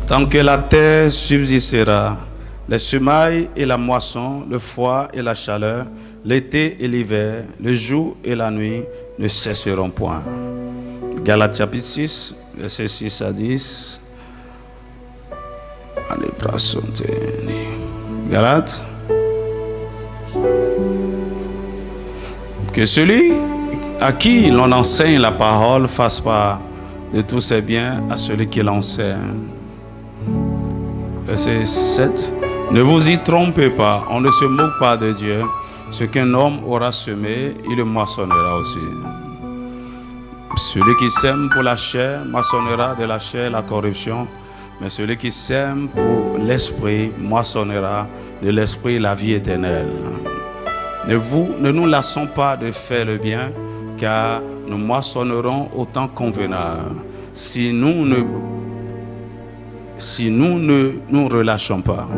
Tant que la terre subsistera, les semailles et la moisson, le froid et la chaleur, l'été et l'hiver, le jour et la nuit ne cesseront point. Galates chapitre 6, versets 6 à 10. Allez, Galates. Que celui à qui l'on enseigne la parole fasse part de tous ses biens à celui qui l'enseigne. Verset 7. Ne vous y trompez pas, on ne se moque pas de Dieu. Ce qu'un homme aura semé, il le moissonnera aussi. Celui qui sème pour la chair moissonnera de la chair la corruption, mais celui qui sème pour l'esprit moissonnera de l'esprit la vie éternelle. Ne nous lassons pas de faire le bien, car nous moissonnerons au temps convenable si nous ne nous relâchons pas.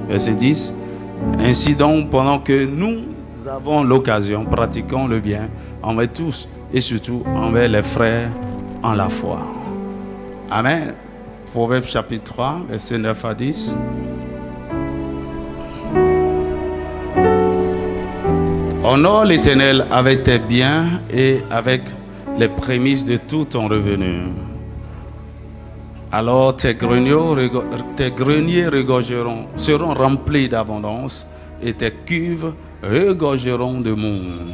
Verset 10. Ainsi donc, pendant que nous avons l'occasion, pratiquons le bien envers tous et surtout envers les frères en la foi. Amen. Proverbe chapitre 3, versets 9 à 10. Honore l'Éternel avec tes biens et avec les prémices de tout ton revenu. Alors tes greniers seront remplis d'abondance et tes cuves regorgeront de monde.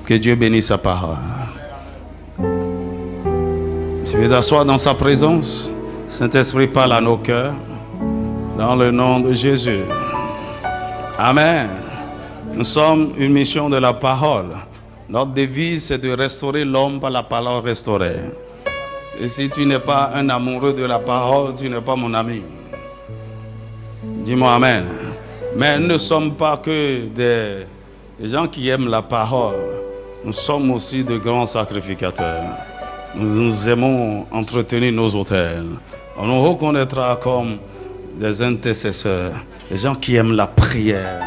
Que Dieu bénisse sa parole. Tu veux t'asseoir dans sa présence. Saint-Esprit parle à nos cœurs. Dans le nom de Jésus. Amen. Nous sommes une mission de la parole. Notre devise, c'est de restaurer l'homme par la parole restaurée. Et si tu n'es pas un amoureux de la parole, tu n'es pas mon ami. Dis-moi Amen. Mais nous ne sommes pas que des gens qui aiment la parole. Nous sommes aussi de grands sacrificateurs. Nous aimons entretenir nos autels. On nous reconnaîtra comme des intercesseurs, des gens qui aiment la prière.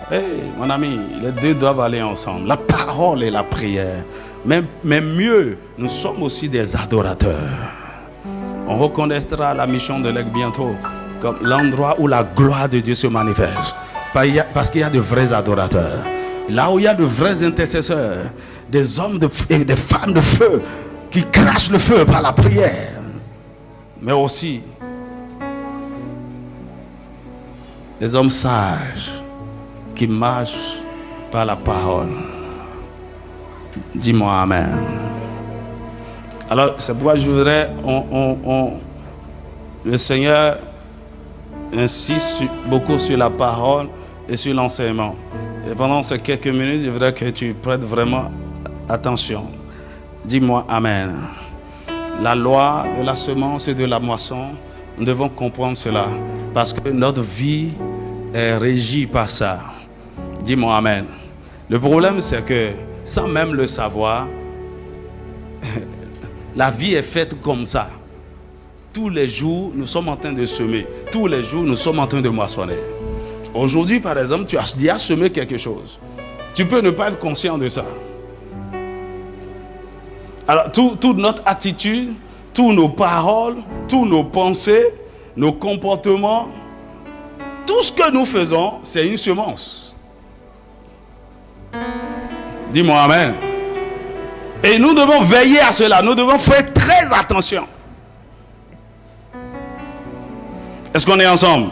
Hey, mon ami, les deux doivent aller ensemble. La parole et la prière. Mais mieux, nous sommes aussi des adorateurs. On reconnaîtra la mission de l'Aigle bientôt comme l'endroit où la gloire de Dieu se manifeste. Parce qu'il y a de vrais adorateurs. Là où il y a de vrais intercesseurs, des hommes et des femmes de feu qui crachent le feu par la prière. Mais aussi des hommes sages qui marchent par la parole. Dis-moi Amen. Alors, c'est pourquoi je voudrais, le Seigneur insiste beaucoup sur la parole et sur l'enseignement. Et pendant ces quelques minutes, je voudrais que tu prêtes vraiment attention. Dis-moi Amen. La loi de la semence et de la moisson, nous devons comprendre cela. Parce que notre vie est régie par ça. Dis-moi Amen. Le problème, c'est que sans même le savoir, la vie est faite comme ça. Tous les jours, nous sommes en train de semer. Tous les jours, nous sommes en train de moissonner. Aujourd'hui, par exemple, tu as déjà semé quelque chose. Tu peux ne pas être conscient de ça. Alors, toute notre attitude, toutes nos paroles, toutes nos pensées, nos comportements, tout ce que nous faisons, c'est une semence. Dis-moi Amen. Et nous devons veiller à cela. Nous devons faire très attention. Est-ce qu'on est ensemble?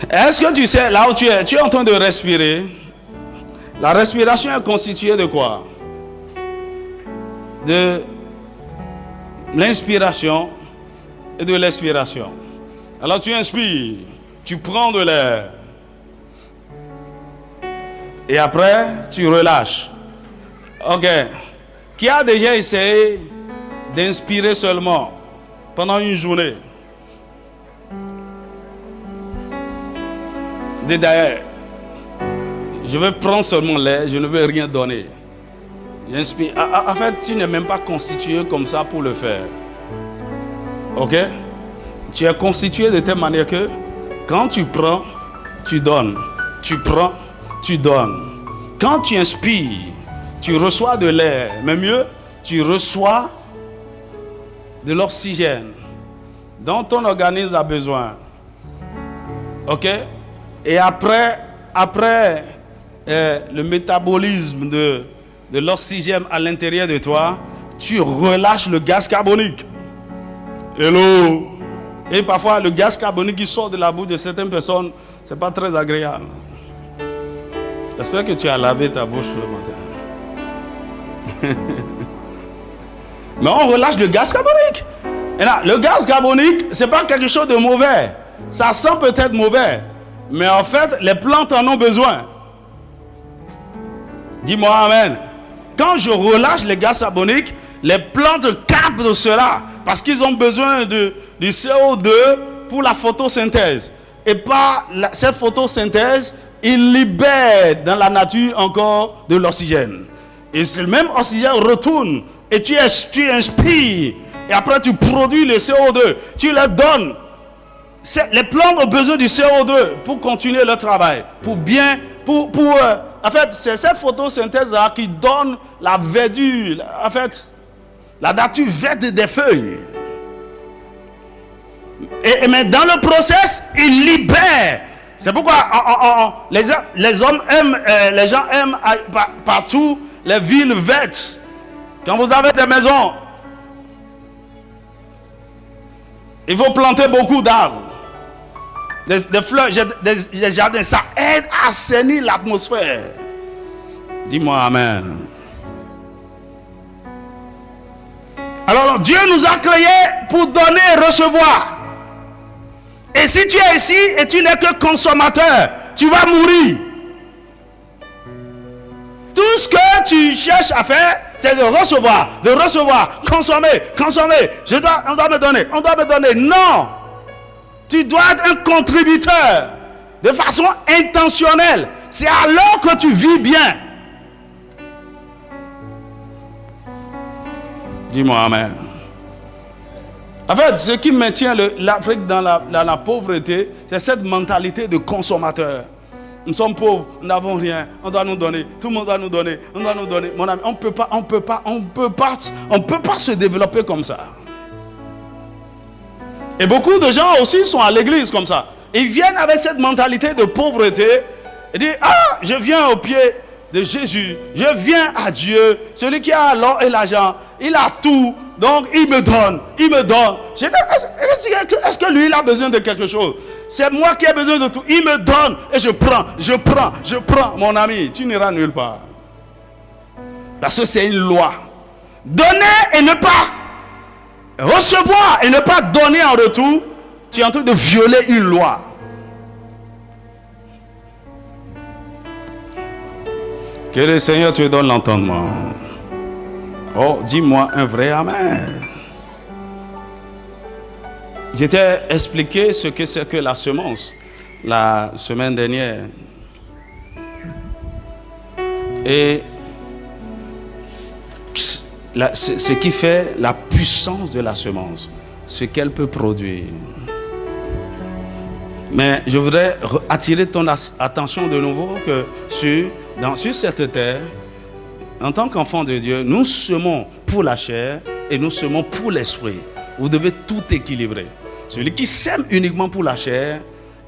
Est-ce que tu sais, là où tu es en train de respirer. La respiration est constituée de quoi? De l'inspiration et de l'expiration. Alors tu inspires, tu prends de l'air. Et après, tu relâches. Ok. Qui a déjà essayé d'inspirer seulement pendant une journée? D'ailleurs, je vais prendre seulement l'air, je ne veux rien donner. J'inspire. En fait, tu n'es même pas constitué comme ça pour le faire. Ok? Tu es constitué de telle manière que quand tu prends, tu donnes. Tu prends, tu donnes. Quand tu inspires, tu reçois de l'air. Mais mieux, tu reçois de l'oxygène. dont ton organisme a besoin. Ok? Et après le métabolisme de l'oxygène à l'intérieur de toi, tu relâches le gaz carbonique. Hello! Et parfois, le gaz carbonique qui sort de la bouche de certaines personnes, c'est pas très agréable. J'espère que tu as lavé ta bouche le matin. Mais on relâche le gaz carbonique. Et là, le gaz carbonique, c'est pas quelque chose de mauvais. Ça sent peut-être mauvais. Mais en fait, les plantes en ont besoin. Dis-moi amen. Quand je relâche le gaz carbonique, les plantes captent cela. Parce qu'ils ont besoin du CO2 pour la photosynthèse. Et par cette photosynthèse, ils libèrent dans la nature encore de l'oxygène. Et ce même oxygène retourne. Et tu inspires. Et après tu produis le CO2. Tu leur donnes. Les plantes ont besoin du CO2 pour continuer leur travail. En fait, c'est cette photosynthèse-là qui donne la verdure. En fait, la nature verte des feuilles. Mais dans le process, ils libèrent. C'est pourquoi les hommes aiment, les gens aiment partout les villes vertes. Quand vous avez des maisons, il faut planter beaucoup d'arbres, des fleurs, des jardins. Ça aide à assainir l'atmosphère. Dis-moi amen. Alors Dieu nous a créés pour donner et recevoir. Et si tu es ici et tu n'es que consommateur, tu vas mourir. Tout ce que tu cherches à faire, c'est de recevoir, consommer. On doit me donner. Non. Tu dois être un contributeur de façon intentionnelle. C'est alors que tu vis bien. Dis-moi amen. En fait, ce qui maintient l'Afrique dans la pauvreté, c'est cette mentalité de consommateur. Nous sommes pauvres, nous n'avons rien, on doit nous donner, tout le monde doit nous donner, Mon ami, on peut pas se développer comme ça. Et beaucoup de gens aussi sont à l'église comme ça. Ils viennent avec cette mentalité de pauvreté et disent, je viens au pied de Jésus, je viens à Dieu, celui qui a l'or et l'argent, il a tout, donc il me donne. Est-ce que lui il a besoin de quelque chose? C'est moi qui ai besoin de tout. Il me donne et je prends. Mon ami, tu n'iras nulle part. Parce que c'est une loi. Donner et ne pas recevoir et ne pas donner en retour, tu es en train de violer une loi. Que le Seigneur te donne l'entendement. Oh, dis-moi un vrai amen. Je t'ai expliqué ce que c'est que la semence la semaine dernière. Et ce qui fait la puissance de la semence, ce qu'elle peut produire. Mais je voudrais attirer ton attention de nouveau que sur cette terre, en tant qu'enfant de Dieu, nous semons pour la chair et nous semons pour l'esprit. Vous devez tout équilibrer. Celui qui sème uniquement pour la chair,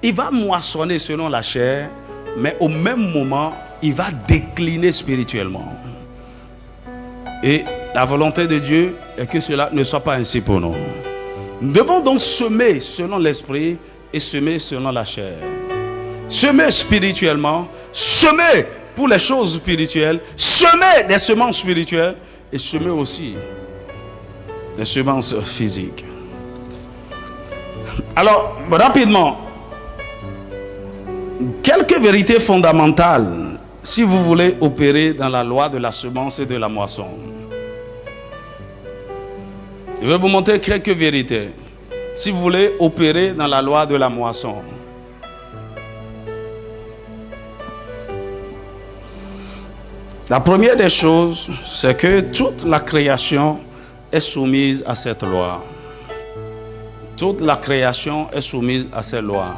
il va moissonner selon la chair, mais au même moment, il va décliner spirituellement. Et la volonté de Dieu est que cela ne soit pas ainsi pour nous. Nous devons donc semer selon l'esprit et semer selon la chair. Semer spirituellement, semer pour les choses spirituelles, semer des semences spirituelles et semer aussi des semences physiques. Alors, rapidement, quelques vérités fondamentales si vous voulez opérer dans la loi de la semence et de la moisson. Je vais vous montrer quelques vérités si vous voulez opérer dans la loi de la moisson. La première des choses, c'est que toute la création est soumise à cette loi. Toute la création est soumise à cette loi.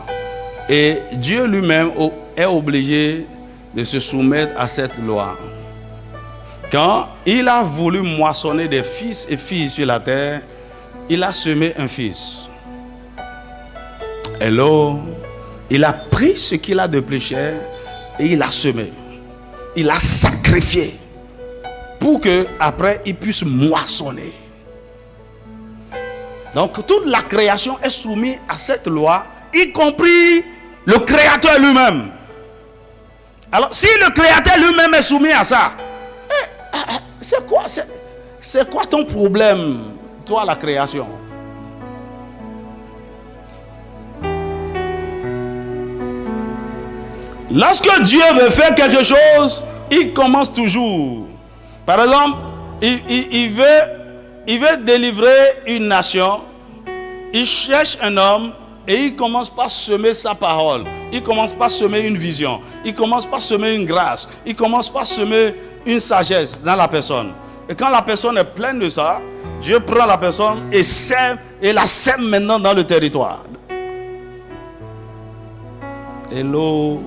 Et Dieu lui-même est obligé de se soumettre à cette loi. Quand il a voulu moissonner des fils et filles sur la terre, il a semé un fils. Hello. Il a pris ce qu'il a de plus cher et il a semé. Il a sacrifié pour que après il puisse moissonner. Donc toute la création est soumise à cette loi, y compris le Créateur lui-même. Alors si le Créateur lui-même est soumis à ça, c'est quoi ton problème, toi la création? Lorsque Dieu veut faire quelque chose, il commence toujours. Par exemple, il veut délivrer une nation. Il cherche un homme et il commence par semer sa parole. Il commence par semer une vision. Il commence par semer une grâce. Il commence par semer une sagesse dans la personne. Et quand la personne est pleine de ça, Dieu prend la personne et sème, et la sème maintenant dans le territoire. Hello.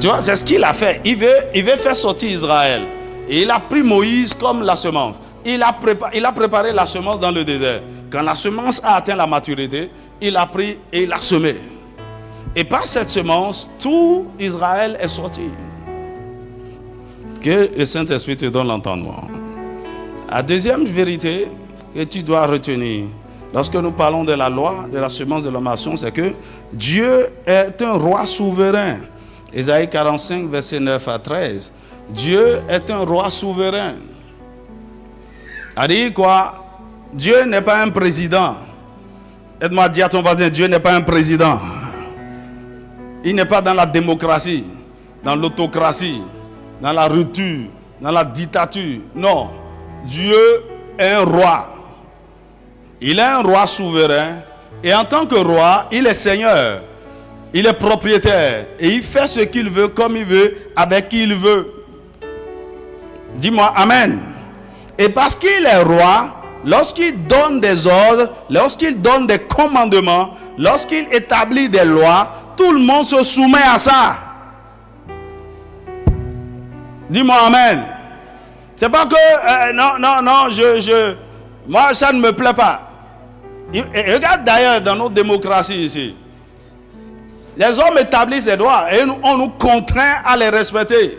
Tu vois, c'est ce qu'il a fait. Il veut faire sortir Israël. Et il a pris Moïse comme la semence. Il a préparé la semence dans le désert. Quand la semence a atteint la maturité, il a pris et il a semé. Et par cette semence, tout Israël est sorti. Que le Saint-Esprit te donne l'entendement. La deuxième vérité que tu dois retenir, lorsque nous parlons de la loi, de la semence de la nation, c'est que Dieu est un roi souverain. Ésaïe 45, verset 9 à 13. Dieu est un roi souverain. A dit quoi? Dieu n'est pas un président. Aide-moi à dire à ton voisin, Dieu n'est pas un président. Il n'est pas dans la démocratie, dans l'autocratie, dans la rupture, dans la dictature. Non, Dieu est un roi. Il est un roi souverain. Et en tant que roi, il est seigneur. Il est propriétaire. Et il fait ce qu'il veut, comme il veut, avec qui il veut. Dis-moi Amen. Et parce qu'il est roi, lorsqu'il donne des ordres, lorsqu'il donne des commandements, lorsqu'il établit des lois, tout le monde se soumet à ça. Dis-moi Amen. C'est pas que non, moi ça ne me plaît pas. Et regarde d'ailleurs dans notre démocratie ici. Les hommes établissent des lois et on nous contraint à les respecter.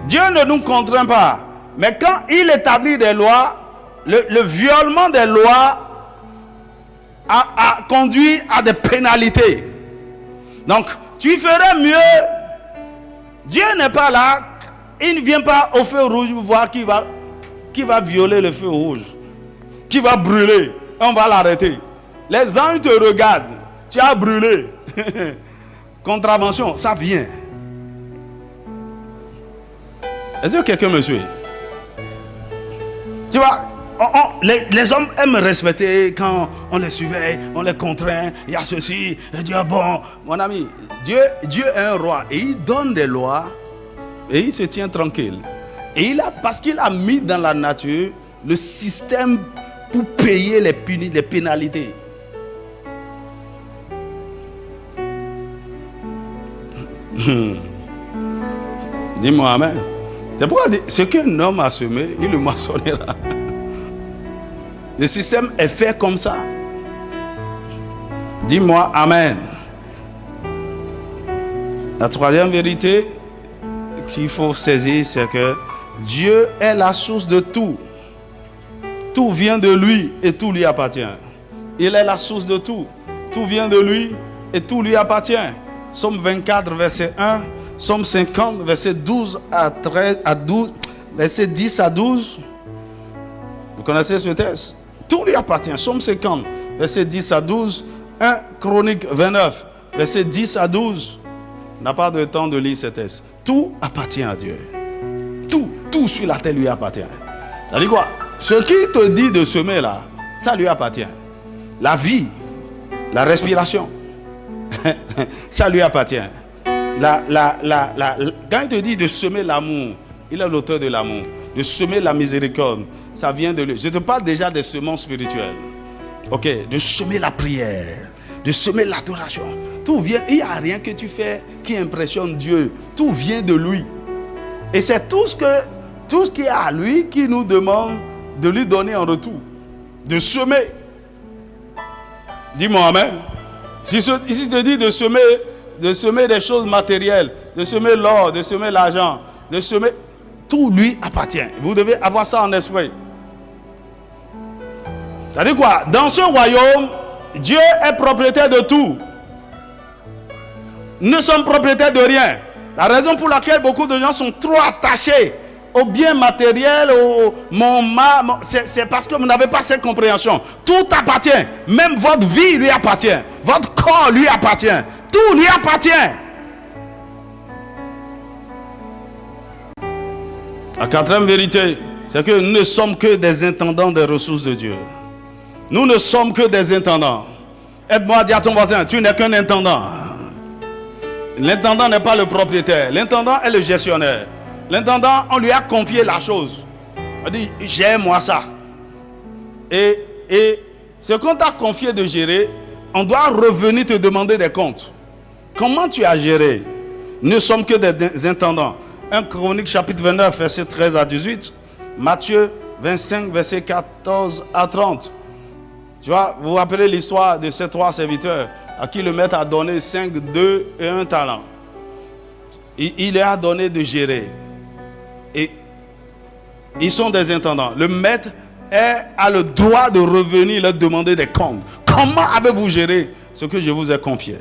Dieu ne nous contraint pas. Mais quand il établit des lois, le violement des lois a conduit à des pénalités. Donc, tu ferais mieux. Dieu n'est pas là. Il ne vient pas au feu rouge pour voir qui va violer le feu rouge. Qui va brûler. On va l'arrêter. Les anges te regardent. Tu as brûlé. Contravention, ça vient. Est-ce que quelqu'un me suit? Tu vois, les hommes aiment respecter quand on les surveille, on les contraint, il y a ceci, et Dieu, bon, mon ami, Dieu est un roi et il donne des lois et il se tient tranquille. Et parce qu'il a mis dans la nature le système pour payer les pénalités. Dis-moi Amen. C'est pourquoi ce qu'un homme a semé, il le moissonnera. Le système est fait comme ça. Dis-moi Amen. La troisième vérité qu'il faut saisir, c'est que Dieu est la source de tout. Tout vient de lui et tout lui appartient. Il est la source de tout. Tout vient de lui et tout lui appartient. Psaume 24, verset 1. Psaume 50, verset 12 à 13, à 12, verset 10 à 12. Vous connaissez ce texte? Tout lui appartient. Psaume 50, verset 10 à 12. 1 Chronique 29, verset 10 à 12. On n'a pas de temps de lire ce texte. Tout appartient à Dieu. Tout sur la terre lui appartient. Ça dit quoi? Ce qu'il te dit de semer là, ça lui appartient. La vie, la respiration, ça lui appartient. Quand il te dit de semer l'amour, il est l'auteur de l'amour. De semer la miséricorde, ça vient de lui. Je te parle déjà des semences spirituelles. Ok, de semer la prière, de semer l'adoration. Tout vient, il n'y a rien que tu fais qui impressionne Dieu. Tout vient de lui. Et c'est tout ce qui est à lui qui nous demande de lui donner en retour. De semer. Dis-moi amen. Si te dit de semer des choses matérielles, de semer l'or, de semer l'argent, de semer, tout lui appartient. Vous devez avoir ça en esprit. C'est-à-dire quoi? Dans ce royaume, Dieu est propriétaire de tout. Nous ne sommes propriétaires de rien. La raison pour laquelle beaucoup de gens sont trop attachés aux biens matériels, c'est parce que vous n'avez pas cette compréhension. Tout appartient. Même votre vie lui appartient. Votre corps lui appartient. Tout lui appartient. La quatrième vérité, c'est que nous ne sommes que des intendants des ressources de Dieu. Nous ne sommes que des intendants. Aide-moi à dire à ton voisin, tu n'es qu'un intendant. L'intendant n'est pas le propriétaire. L'intendant est le gestionnaire. L'intendant, on lui a confié la chose. On dit, gère-moi ça. Et ce qu'on t'a confié de gérer, on doit revenir te demander des comptes. Comment tu as géré? Nous ne sommes que des intendants. 1 Chronique chapitre 29, verset 13 à 18. Matthieu 25, verset 14 à 30. Tu vois, vous vous rappelez l'histoire de ces 3 serviteurs à qui le maître a donné 5, 2 et 1 talent. Il leur a donné de gérer. Et ils sont des intendants. Le maître a le droit de revenir leur demander des comptes. Comment avez-vous géré ce que je vous ai confié?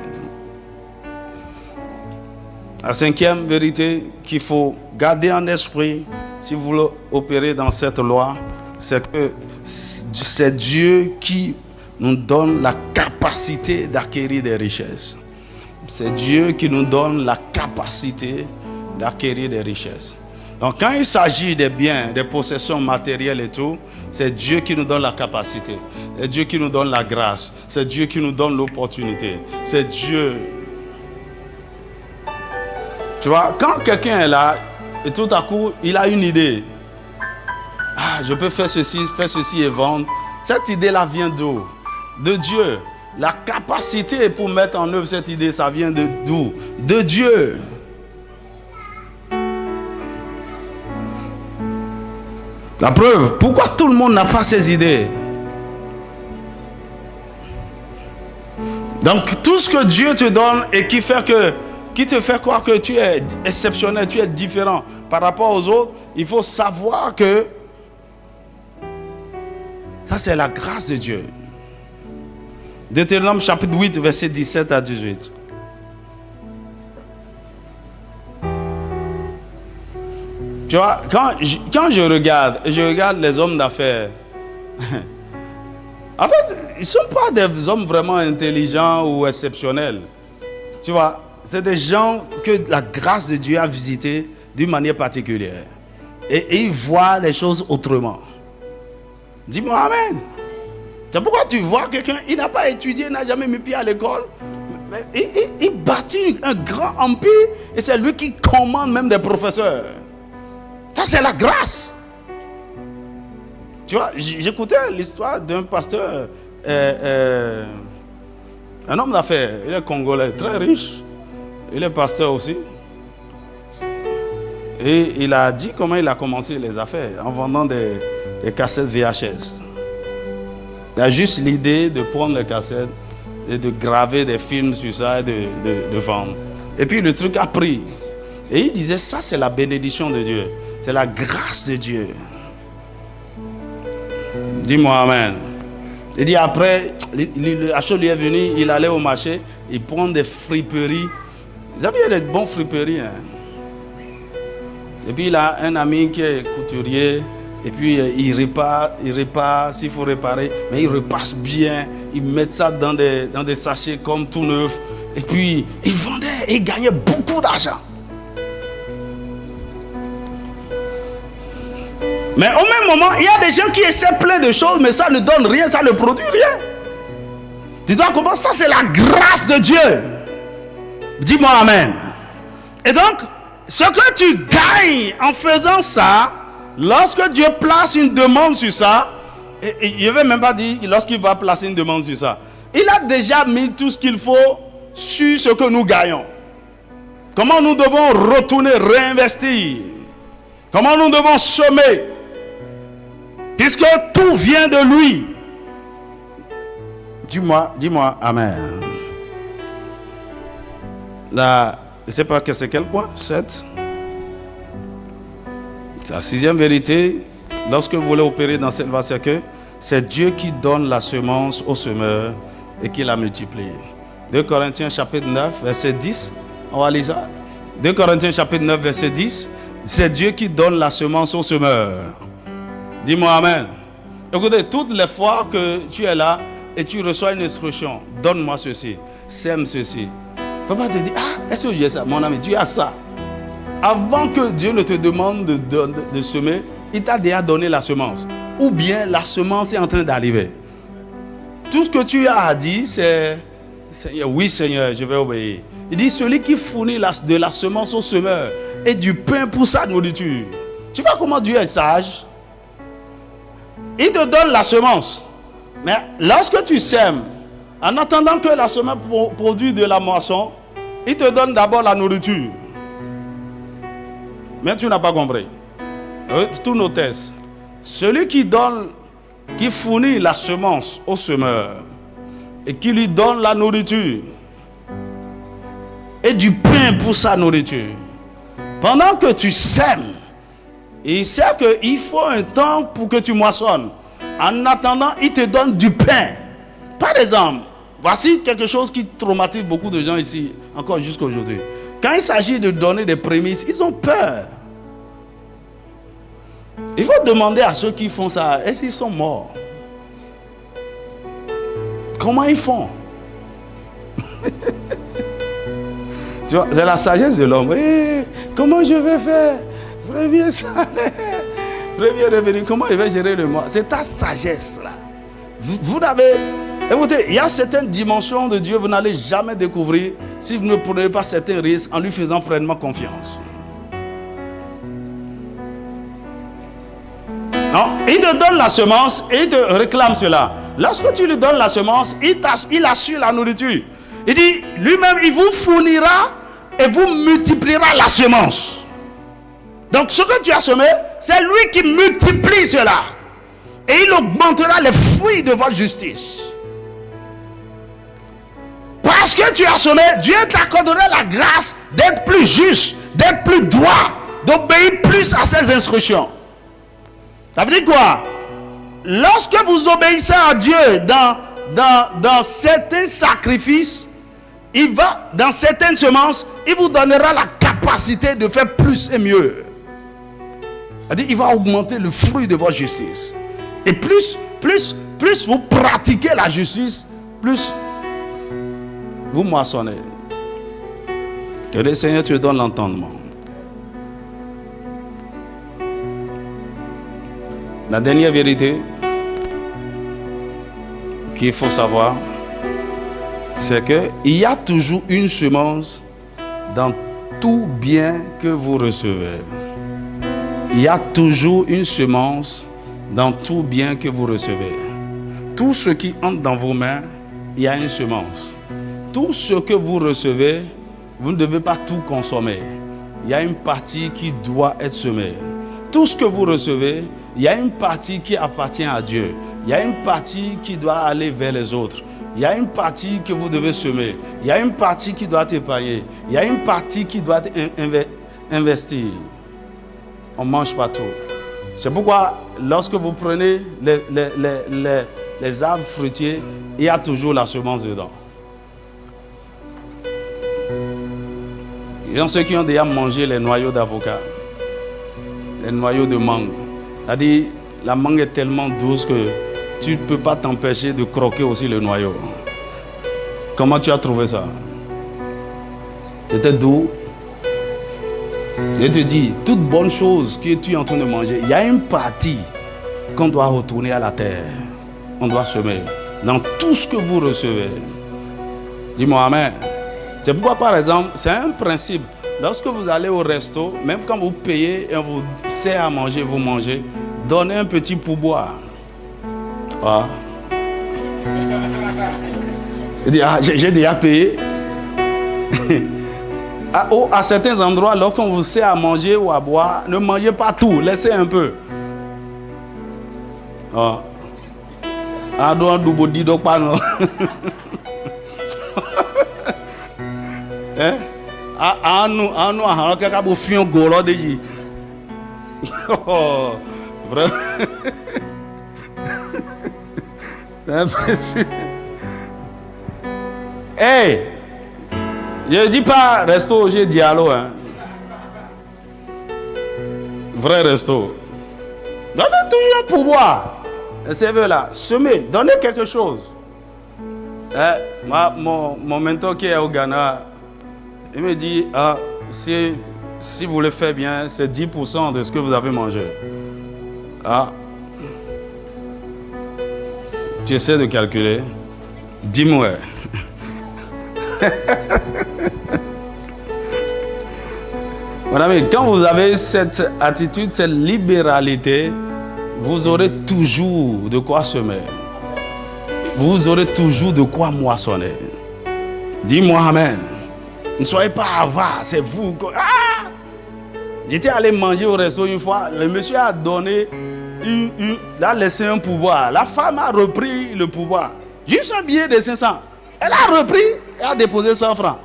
La 5e vérité qu'il faut garder en esprit si vous voulez opérer dans cette loi, c'est que c'est Dieu qui nous donne la capacité d'acquérir des richesses. C'est Dieu qui nous donne la capacité d'acquérir des richesses. Donc quand il s'agit des biens, des possessions matérielles et tout, c'est Dieu qui nous donne la capacité. C'est Dieu qui nous donne la grâce. C'est Dieu qui nous donne l'opportunité. C'est Dieu. Tu vois, quand quelqu'un est là et tout à coup, il a une idée. Ah, je peux faire ceci et vendre. Cette idée-là vient d'où? De Dieu. La capacité pour mettre en œuvre cette idée, ça vient d'où? De Dieu. La preuve, pourquoi tout le monde n'a pas ces idées? Donc tout ce que Dieu te donne et qui te fait croire que tu es exceptionnel, tu es différent par rapport aux autres, il faut savoir que ça c'est la grâce de Dieu. Deutéronome chapitre 8, verset 17 à 18. Tu vois, quand je regarde les hommes d'affaires, en fait, ils ne sont pas des hommes vraiment intelligents ou exceptionnels. Tu vois, c'est des gens que la grâce de Dieu a visités d'une manière particulière. Et ils voient les choses autrement. Dis-moi amen. C'est pourquoi tu vois quelqu'un, il n'a pas étudié, il n'a jamais mis pied à l'école. Mais il bâtit un grand empire et c'est lui qui commande même des professeurs. Ça, c'est la grâce. Tu vois, j'écoutais l'histoire d'un pasteur, un homme d'affaires. Il est congolais, très riche. Il est pasteur aussi. Et il a dit comment il a commencé les affaires en vendant des cassettes VHS. Il a juste l'idée de prendre les cassettes et de graver des films sur ça et de vendre. Et puis le truc a pris. Et il disait, ça c'est la bénédiction de Dieu. C'est la grâce de Dieu. Dis-moi amen. Il dit après, la chose lui est venue, il allait au marché, il prend des friperies. Vous avez des bons friperies. Hein? Et puis il a un ami qui est couturier. Et puis il répare s'il faut réparer. Mais il repasse bien. Il met ça dans des sachets comme tout neuf. Et puis il vendait et il gagnait beaucoup d'argent. Mais au même moment, il y a des gens qui essaient plein de choses, mais ça ne donne rien, ça ne produit rien. Tu vois comment ça, c'est la grâce de Dieu. Dis-moi amen. Et donc, ce que tu gagnes en faisant ça, lorsque Dieu place une demande sur ça, et je ne vais même pas dire lorsqu'il va placer une demande sur ça, il a déjà mis tout ce qu'il faut sur ce que nous gagnons. Comment nous devons retourner, réinvestir. Comment nous devons semer. Puisque tout vient de lui. Dis-moi Amen. Là, je ne sais pas que c'est quel point, 7. La sixième vérité, lorsque vous voulez opérer dans cette voie, c'est que c'est Dieu qui donne la semence au semeur et qui la multiplie. 2 Corinthiens chapitre 9, verset 10. On va lire ça. 2 Corinthiens chapitre 9, verset 10. C'est Dieu qui donne la semence au semeur. Dis-moi Amen. Écoutez, toutes les fois que tu es là et tu reçois une instruction, donne-moi ceci, sème ceci. Il ne faut pas te dire, est-ce que j'ai ça? Mon ami, tu as ça. Avant que Dieu ne te demande de semer, il t'a déjà donné la semence. Ou bien la semence est en train d'arriver. Tout ce que tu as à dire, c'est oui Seigneur, je vais obéir. Il dit, celui qui fournit de la semence au semeur et du pain pour sa nourriture. Tu vois comment Dieu est sage? Il te donne la semence. Mais lorsque tu sèmes, en attendant que la semence produise de la moisson, il te donne d'abord la nourriture. Mais tu n'as pas compris. Tous nos tests. Celui qui fournit la semence au semeur et qui lui donne la nourriture et du pain pour sa nourriture. Pendant que tu sèmes, il sait qu'il faut un temps pour que tu moissonnes. En attendant, il te donne du pain. Par exemple, voici quelque chose qui traumatise beaucoup de gens ici, encore jusqu'à aujourd'hui. Quand il s'agit de donner des prémices, ils ont peur. Il faut demander à ceux qui font ça, est-ce qu'ils sont morts? Comment ils font? Tu vois, c'est la sagesse de l'homme. Comment je vais faire? Premier salaire, premier revenu, comment il va gérer le mois? C'est ta sagesse là. Vous n'avez... Écoutez, il y a certaines dimensions de Dieu que vous n'allez jamais découvrir si vous ne prenez pas certains risques en lui faisant pleinement confiance. Non, il te donne la semence et il te réclame cela. Lorsque tu lui donnes la semence, il assure la nourriture. Il dit, lui-même, il vous fournira et vous multipliera la semence. Donc, ce que tu as semé, c'est lui qui multiplie cela. Et il augmentera les fruits de votre justice. Parce que tu as semé, Dieu t'accordera la grâce d'être plus juste, d'être plus droit, d'obéir plus à ses instructions. Ça veut dire quoi? Lorsque vous obéissez à Dieu dans certains sacrifices, il va, dans certaines semences, il vous donnera la capacité de faire plus et mieux. C'est-à-dire, il va augmenter le fruit de votre justice. Et plus vous pratiquez la justice, plus vous moissonnez. Que le Seigneur te donne l'entendement. La dernière vérité qu'il faut savoir, c'est qu'il y a toujours une semence dans tout bien que vous recevez. Il y a toujours une semence dans tout bien que vous recevez. Tout ce qui entre dans vos mains, il y a une semence. Tout ce que vous recevez, vous ne devez pas tout consommer. Il y a une partie qui doit être semée. Tout ce que vous recevez, il y a une partie qui appartient à Dieu. Il y a une partie qui doit aller vers les autres. Il y a une partie que vous devez semer. Il y a une partie qui doit être épargnée. Il y a une partie qui doit être investie. On ne mange pas tout. C'est pourquoi lorsque vous prenez les arbres fruitiers, il y a toujours la semence dedans. Il y a ceux qui ont déjà mangé les noyaux d'avocat, les noyaux de mangue. C'est-à-dire, la mangue est tellement douce que tu ne peux pas t'empêcher de croquer aussi le noyau. Comment tu as trouvé ça? C'était doux. Je te dis, toute bonne chose que tu es en train de manger, il y a une partie qu'on doit retourner à la terre. On doit semer dans tout ce que vous recevez. Dis-moi Amen. C'est pourquoi, par exemple, c'est un principe. Lorsque vous allez au resto, même quand vous payez et on vous sert à manger, vous mangez, donnez un petit pourboire. Ah. Il dit, j'ai déjà payé. À certains endroits, lorsqu'on vous sert à manger ou à boire, ne mangez pas tout, laissez un peu. Ah. Ado doubo di do pa non. Anu ahara kaka bo fion goro de yi. Vrai. C'est hey, je dis pas resto, j'ai dialogue. Hein. Vrai resto. Donnez toujours un pourboire. C'est vrai là. Semez, donnez quelque chose. Mon mentor qui est au Ghana, il me dit, si vous le faites bien, c'est 10% de ce que vous avez mangé. Tu essaies de calculer. Dis-moi. Madame, quand vous avez cette attitude, cette libéralité, vous aurez toujours de quoi semer. Vous aurez toujours de quoi moissonner. Dis-moi amen. Ne soyez pas avare, c'est vous. J'étais allé manger au resto une fois, le monsieur a donné, il a laissé un pourboire. La femme a repris le pourboire. Juste un billet de 500. Elle a repris et a déposé 100 francs.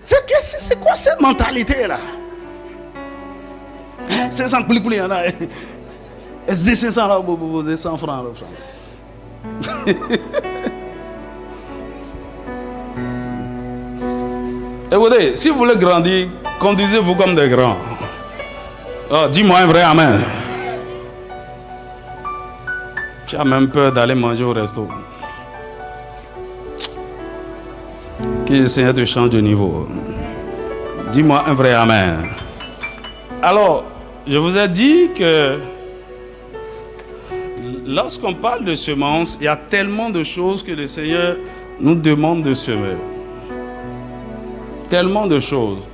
C'est quoi cette mentalité-là? 500 coulis, il y en a. Est-ce que 500 là, vous posez 100 francs? Écoutez, si vous voulez grandir, conduisez-vous comme des grands. Oh, dis-moi un vrai amen. Tu as même peur d'aller manger au resto. Que le Seigneur te change de niveau. Dis-moi un vrai amen. Alors, je vous ai dit que lorsqu'on parle de semences, il y a tellement de choses que le Seigneur nous demande de semer. Tellement de choses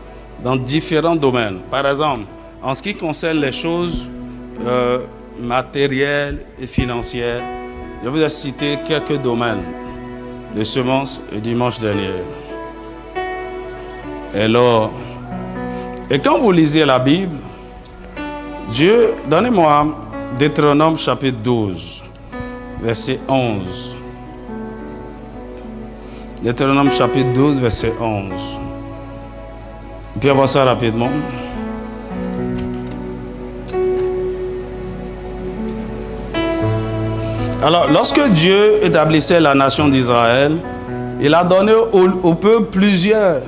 dans différents domaines. Par exemple, en ce qui concerne les choses matérielles et financières, je vous ai cité quelques domaines de semences le dimanche dernier. Et quand vous lisez la Bible, Dieu, donnez-moi Deutéronome chapitre 12, verset 11. Deutéronome chapitre 12, verset 11. On peut voir ça rapidement. Alors, lorsque Dieu établissait la nation d'Israël, il a donné au peuple plusieurs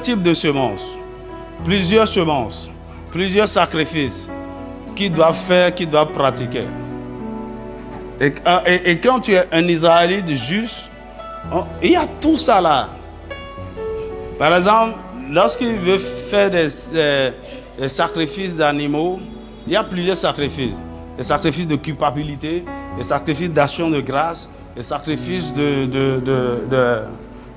types de semences, plusieurs sacrifices qu'ils doivent faire, qu'ils doivent pratiquer. Et quand tu es un Israélite juste, il y a tout ça là. Par exemple, lorsqu'il veut faire des sacrifices d'animaux, il y a plusieurs sacrifices. Des sacrifices de culpabilité, des sacrifices d'action de grâce, des sacrifices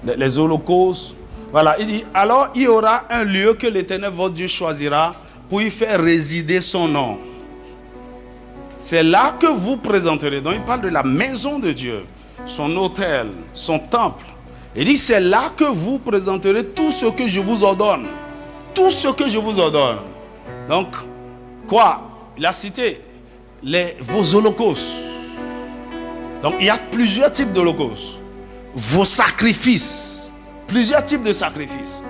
les holocaustes. Voilà, il dit, alors il y aura un lieu que l'Éternel votre Dieu choisira pour y faire résider son nom. C'est là que vous présenterez. Donc il parle de la maison de Dieu, son autel, son temple. Il dit, c'est là que vous présenterez tout ce que je vous ordonne. Tout ce que je vous ordonne. Donc, quoi? Il a cité vos holocaustes. Donc, il y a plusieurs types d'holocaustes. Vos sacrifices. Plusieurs types de sacrifices.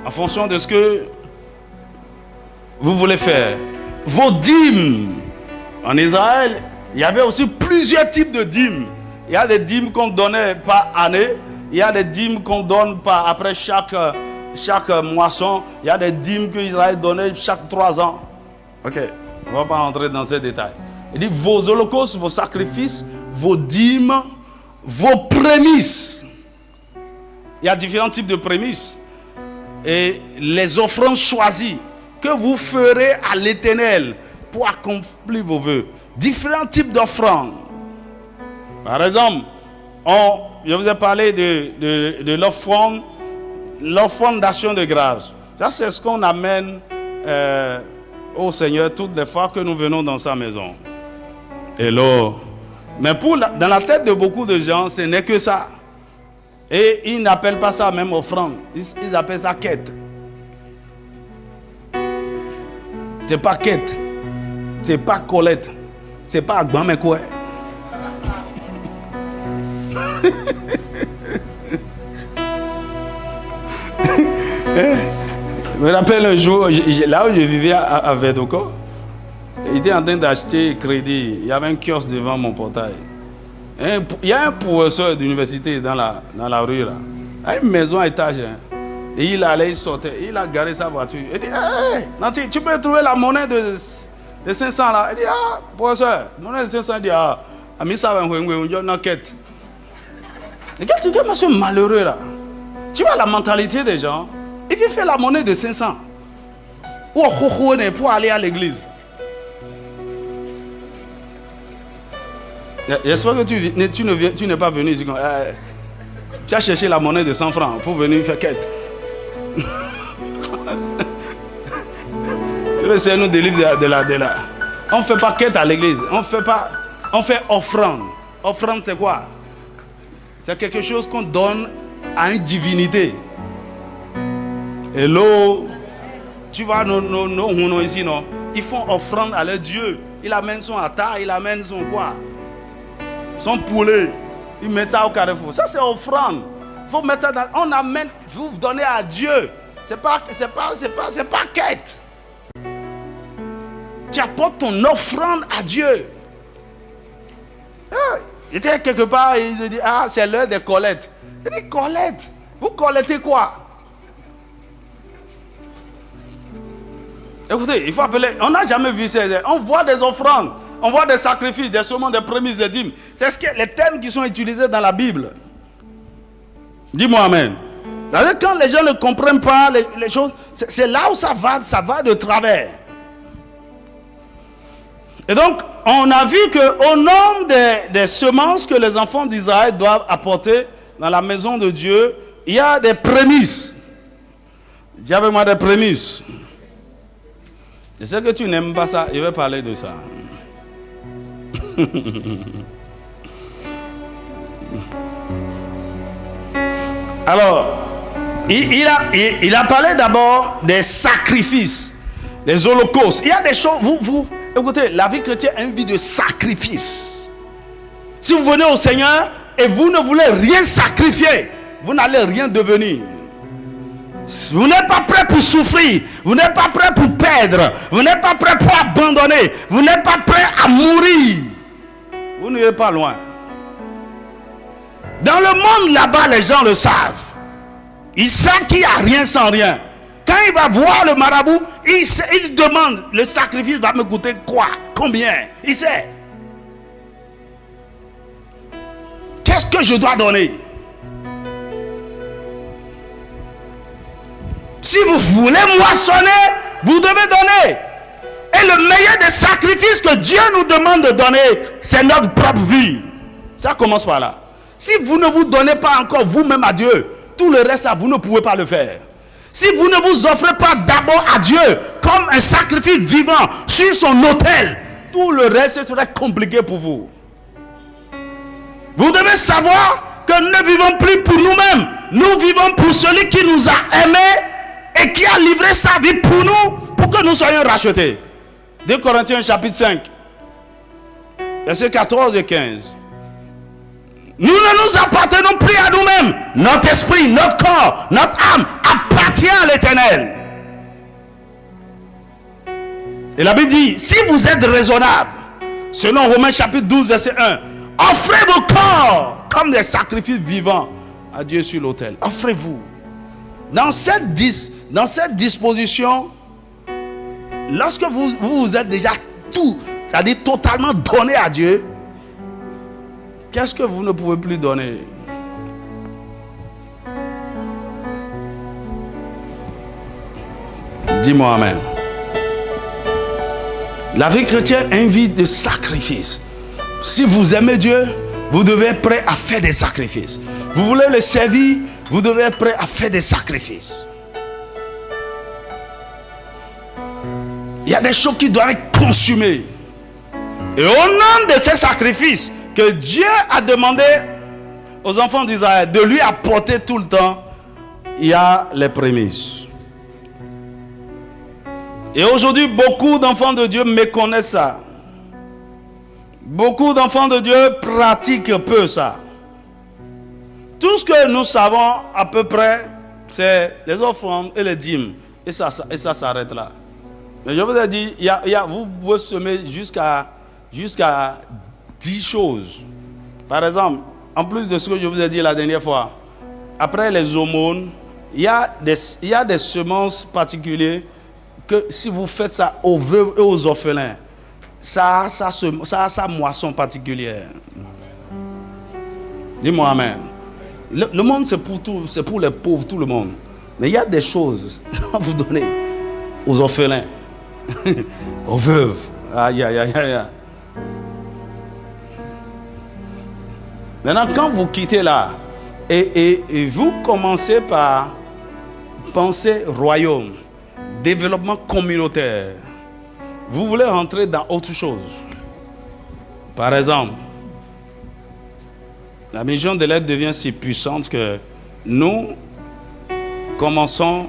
En fonction de ce que vous voulez faire. Vos dîmes. En Israël, il y avait aussi plusieurs types de dîmes. Il y a des dîmes qu'on donnait par année. Il y a des dîmes qu'on donne après chaque moisson. Il y a des dîmes que Israël donnait chaque 3 ans. Ok, on ne va pas entrer dans ces détails. Il dit vos holocaustes, vos sacrifices, vos dîmes, vos prémices. Il y a différents types de prémices. Et les offrandes choisies que vous ferez à l'Éternel pour accomplir vos vœux. Différents types d'offrandes. Par exemple, je vous ai parlé de l'offrande d'action de grâce. Ça, c'est ce qu'on amène au Seigneur toutes les fois que nous venons dans sa maison. Mais dans la tête de beaucoup de gens, ce n'est que ça. Et ils n'appellent pas ça même offrande. Ils appellent ça quête. C'est pas quête. C'est pas Colette. C'est pas Agbamekoué. Je me rappelle un jour, là où je vivais à Verdoko, j'étais en train d'acheter crédit. Il y avait un kiosque devant mon portail. Il y a un professeur d'université dans la rue là. Il a une maison à étage. Hein. Et il allait, il sortait, il a garé sa voiture. Il dit, hey, Nanti, tu peux trouver la monnaie de 500 là. Il dit, ah, professeur, monnaie de 500. Il dit, ah, ami ça va une enquête. Regarde, tu es monsieur malheureux là. Tu vois la mentalité des gens. Il vient faire la monnaie de 500 pour aller à l'église. J'espère que tu n'es pas venu ici. Tu as cherché la monnaie de 100 francs pour venir faire quête. Le Seigneur nous délivre de la. On ne fait pas quête à l'église. On fait offrande. Offrande, c'est quoi? C'est quelque chose qu'on donne à une divinité. Hello. Tu vois, nos ici, non? Ils font offrande à leur Dieu. Il amène son atta, il amène son quoi? Son poulet. Il met ça au carrefour. Ça, c'est offrande. Il faut mettre ça dans. On amène, vous donnez à Dieu. C'est pas quête. Tu apportes ton offrande à Dieu. Il était quelque part, il dit, ah, c'est l'heure des collectes. Il dit, collecte. Vous collectez quoi? Écoutez, il faut appeler. On n'a jamais vu ça. On voit des offrandes, on voit des sacrifices, des semences, des prémices, des dîmes. C'est les termes qui sont utilisés dans la Bible. Dis-moi amen. Quand les gens ne comprennent pas les choses, c'est là où ça va de travers. Et donc, on a vu qu'au nombre des semences que les enfants d'Israël doivent apporter dans la maison de Dieu, il y a des prémices. Dis avec moi des prémices. Je sais que tu n'aimes pas ça, je vais parler de ça. Alors, il a parlé d'abord des sacrifices, des holocaustes. Il y a des choses, écoutez, la vie chrétienne est une vie de sacrifice. Si vous venez au Seigneur et vous ne voulez rien sacrifier, vous n'allez rien devenir. Vous n'êtes pas prêt pour souffrir, vous n'êtes pas prêt pour perdre, vous n'êtes pas prêt pour abandonner, vous n'êtes pas prêt à mourir. Vous n'irez pas loin. Dans le monde là-bas, les gens le savent. Ils savent qu'il n'y a rien sans rien. Quand il va voir le marabout, il demande, le sacrifice va me coûter quoi? Combien? Il sait. Qu'est-ce que je dois donner? Si vous voulez moissonner, vous devez donner. Et le meilleur des sacrifices que Dieu nous demande de donner, c'est notre propre vie. Ça commence par là. Si vous ne vous donnez pas encore vous-même à Dieu, tout le reste, vous ne pouvez pas le faire. Si vous ne vous offrez pas d'abord à Dieu comme un sacrifice vivant sur son autel, tout le reste serait compliqué pour vous. Vous devez savoir que nous ne vivons plus pour nous-mêmes. Nous vivons pour celui qui nous a aimés et qui a livré sa vie pour nous, pour que nous soyons rachetés. 2 Corinthiens chapitre 5, versets 14 et 15. Nous ne nous appartenons plus à nous-mêmes. Notre esprit, notre corps, notre âme appartient à l'Éternel. Et la Bible dit, si vous êtes raisonnable, selon Romains chapitre 12, verset 1, offrez vos corps comme des sacrifices vivants à Dieu sur l'autel. Offrez-vous. Dans cette disposition, lorsque vous êtes déjà tout, c'est-à-dire totalement donné à Dieu, qu'est-ce que vous ne pouvez plus donner? Dis-moi amen. La vie chrétienne est une vie de sacrifice. Si vous aimez Dieu, vous devez être prêt à faire des sacrifices. Vous voulez le servir, vous devez être prêt à faire des sacrifices. Il y a des choses qui doivent être consumées. Et au nom de ces sacrifices que Dieu a demandé aux enfants d'Israël de lui apporter tout le temps, il y a les prémices. Et aujourd'hui, beaucoup d'enfants de Dieu méconnaissent ça. Beaucoup d'enfants de Dieu pratiquent peu ça. Tout ce que nous savons à peu près, c'est les offrandes et les dîmes. Et ça s'arrête là. Mais je vous ai dit, vous pouvez semer jusqu'à 10 choses. Par exemple, en plus de ce que je vous ai dit la dernière fois, après les aumônes, il y a des semences particulières que si vous faites ça aux veuves et aux orphelins, ça a sa moisson particulière. Dis-moi amen. Le monde, c'est pour tout, c'est pour les pauvres, tout le monde. Mais il y a des choses à vous donner aux orphelins, aux veuves. Aïe, aïe, aïe, aïe. Maintenant, quand vous quittez là, et vous commencez par penser royaume, développement communautaire, vous voulez rentrer dans autre chose. Par exemple, la mission de l'aide devient si puissante que nous commençons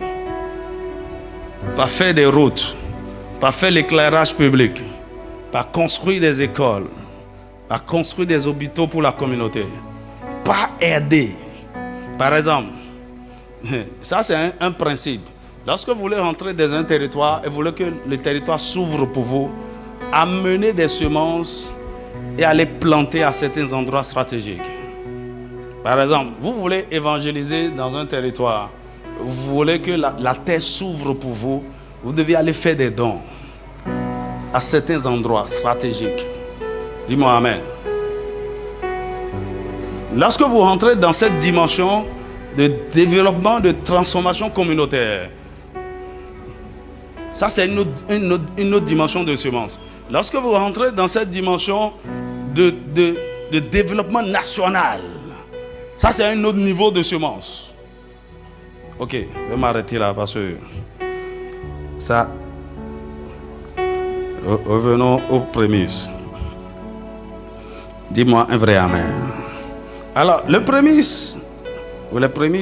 par faire des routes, par faire l'éclairage public, par construire des écoles, par construire des hôpitaux pour la communauté, par aider. Par exemple, ça c'est un principe. Lorsque vous voulez rentrer dans un territoire et vous voulez que le territoire s'ouvre pour vous, amener des semences et aller planter à certains endroits stratégiques. Par exemple, vous voulez évangéliser dans un territoire, vous voulez que la terre s'ouvre pour vous, vous devez aller faire des dons à certains endroits stratégiques. Dis-moi amen. Lorsque vous rentrez dans cette dimension de développement, de transformation communautaire, ça c'est une autre dimension de semence. Lorsque vous rentrez dans cette dimension de développement national, ça c'est un autre niveau de semence. Ok, je vais m'arrêter là parce que ça. Revenons aux prémices. Dis-moi un vrai amen. Alors, les prémices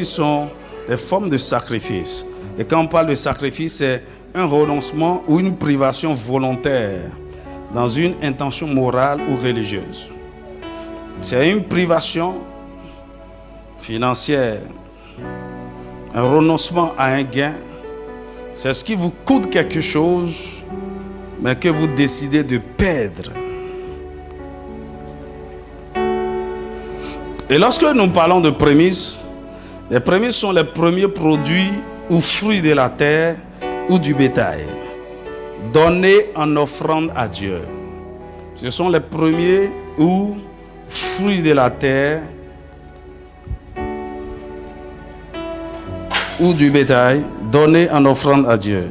sont des formes de sacrifice. Et quand on parle de sacrifice, c'est un renoncement ou une privation volontaire dans une intention morale ou religieuse. C'est une privation financière, un renoncement à un gain. C'est ce qui vous coûte quelque chose, mais que vous décidez de perdre. Et lorsque nous parlons de prémices, les prémices sont les premiers produits ou fruits de la terre ou du bétail, donnés en offrande à Dieu. Ce sont les premiers ou fruits de la terre ou du bétail, donnés en offrande à Dieu.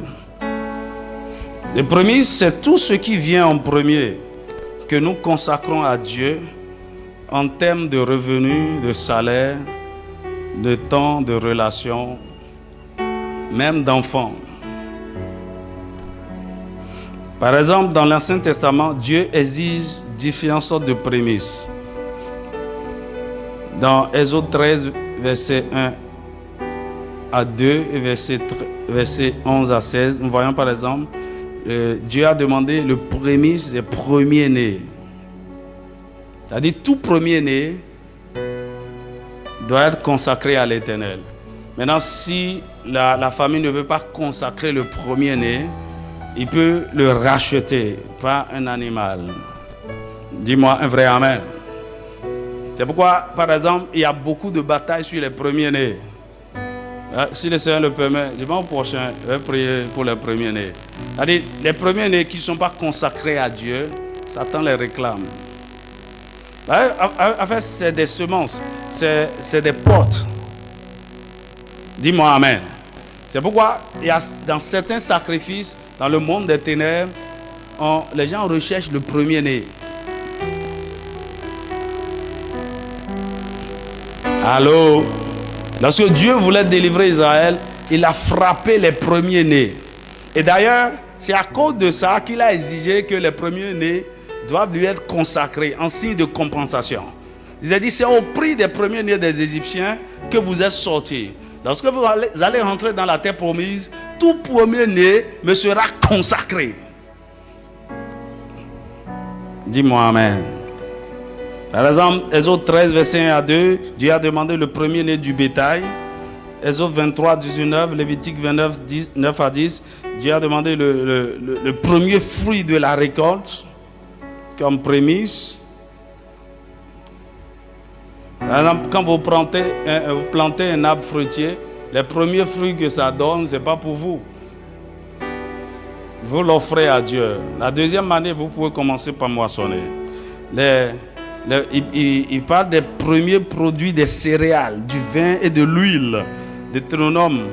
Les prémices, c'est tout ce qui vient en premier, que nous consacrons à Dieu en termes de revenus, de salaire, de temps, de relations, même d'enfants. Par exemple, dans l'Ancien Testament, Dieu exige différentes sortes de prémices. Dans Exode 13, verset 1 à 2 et verset 11 à 16, nous voyons par exemple, Dieu a demandé le prémice des premiers-nés. C'est-à-dire tout premier-né doit être consacré à l'Éternel. Maintenant, si la famille ne veut pas consacrer le premier-né, il peut le racheter par un animal. Dis-moi un vrai amen. C'est pourquoi, par exemple, il y a beaucoup de batailles sur les premiers-nés. Si le Seigneur le permet, dimanche prochain, je vais prier pour les premiers-nés. C'est-à-dire, les premiers-nés qui ne sont pas consacrés à Dieu, Satan les réclame. En fait, c'est des semences, c'est des portes. Dis-moi amen. C'est pourquoi il y a dans certains sacrifices, dans le monde des ténèbres, les gens recherchent le premier-né. Allô? Lorsque Dieu voulait délivrer Israël, il a frappé les premiers-nés. Et d'ailleurs, c'est à cause de ça qu'il a exigé que les premiers-nés doivent lui être consacrés en signe de compensation. Il a dit, c'est au prix des premiers-nés des Égyptiens que vous êtes sortis. Lorsque vous allez rentrer dans la terre promise, tout premier-né me sera consacré. Dis-moi amen. Par exemple, Exode 13, verset 1 à 2, Dieu a demandé le premier-né du bétail. Exode 23, 19, Lévitique 29, 9 à 10, Dieu a demandé le premier fruit de la récolte comme prémisse. Par exemple, quand vous plantez un arbre fruitier, les premiers fruits que ça donne, ce n'est pas pour vous. Vous l'offrez à Dieu. La deuxième année, vous pouvez commencer par moissonner. Il parle des premiers produits des céréales, du vin et de l'huile. Deutéronome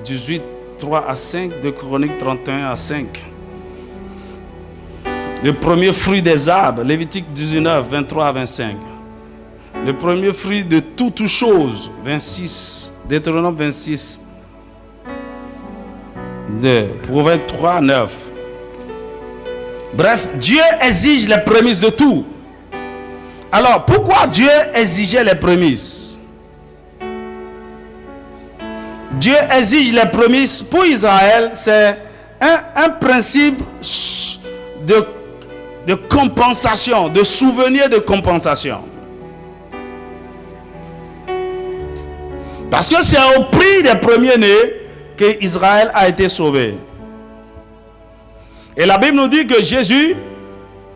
18, 3 à 5, de Chroniques 31 à 5. Le premier fruit des arbres, Lévitique 19, 23 à 25. Le premier fruit de toutes choses, 26, Deutéronome 26, de Proverbe 3, 9. Bref, Dieu exige les prémices de tout. Alors, pourquoi Dieu exigeait les prémices? Dieu exige les prémices pour Israël, c'est un principe de compensation, de souvenir de compensation. Parce que c'est au prix des premiers-nés que Israël a été sauvé. Et la Bible nous dit que Jésus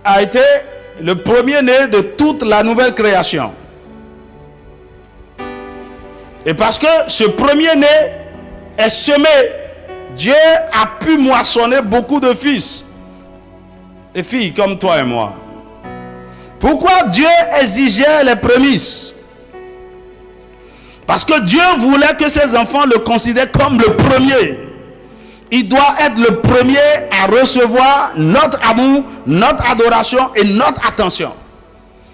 a été le premier-né de toute la nouvelle création. Et parce que ce premier-né est semé, Dieu a pu moissonner beaucoup de fils et filles comme toi et moi. Pourquoi Dieu exigeait les prémices? Parce que Dieu voulait que ses enfants le considèrent comme le premier. Il doit être le premier à recevoir notre amour, notre adoration et notre attention.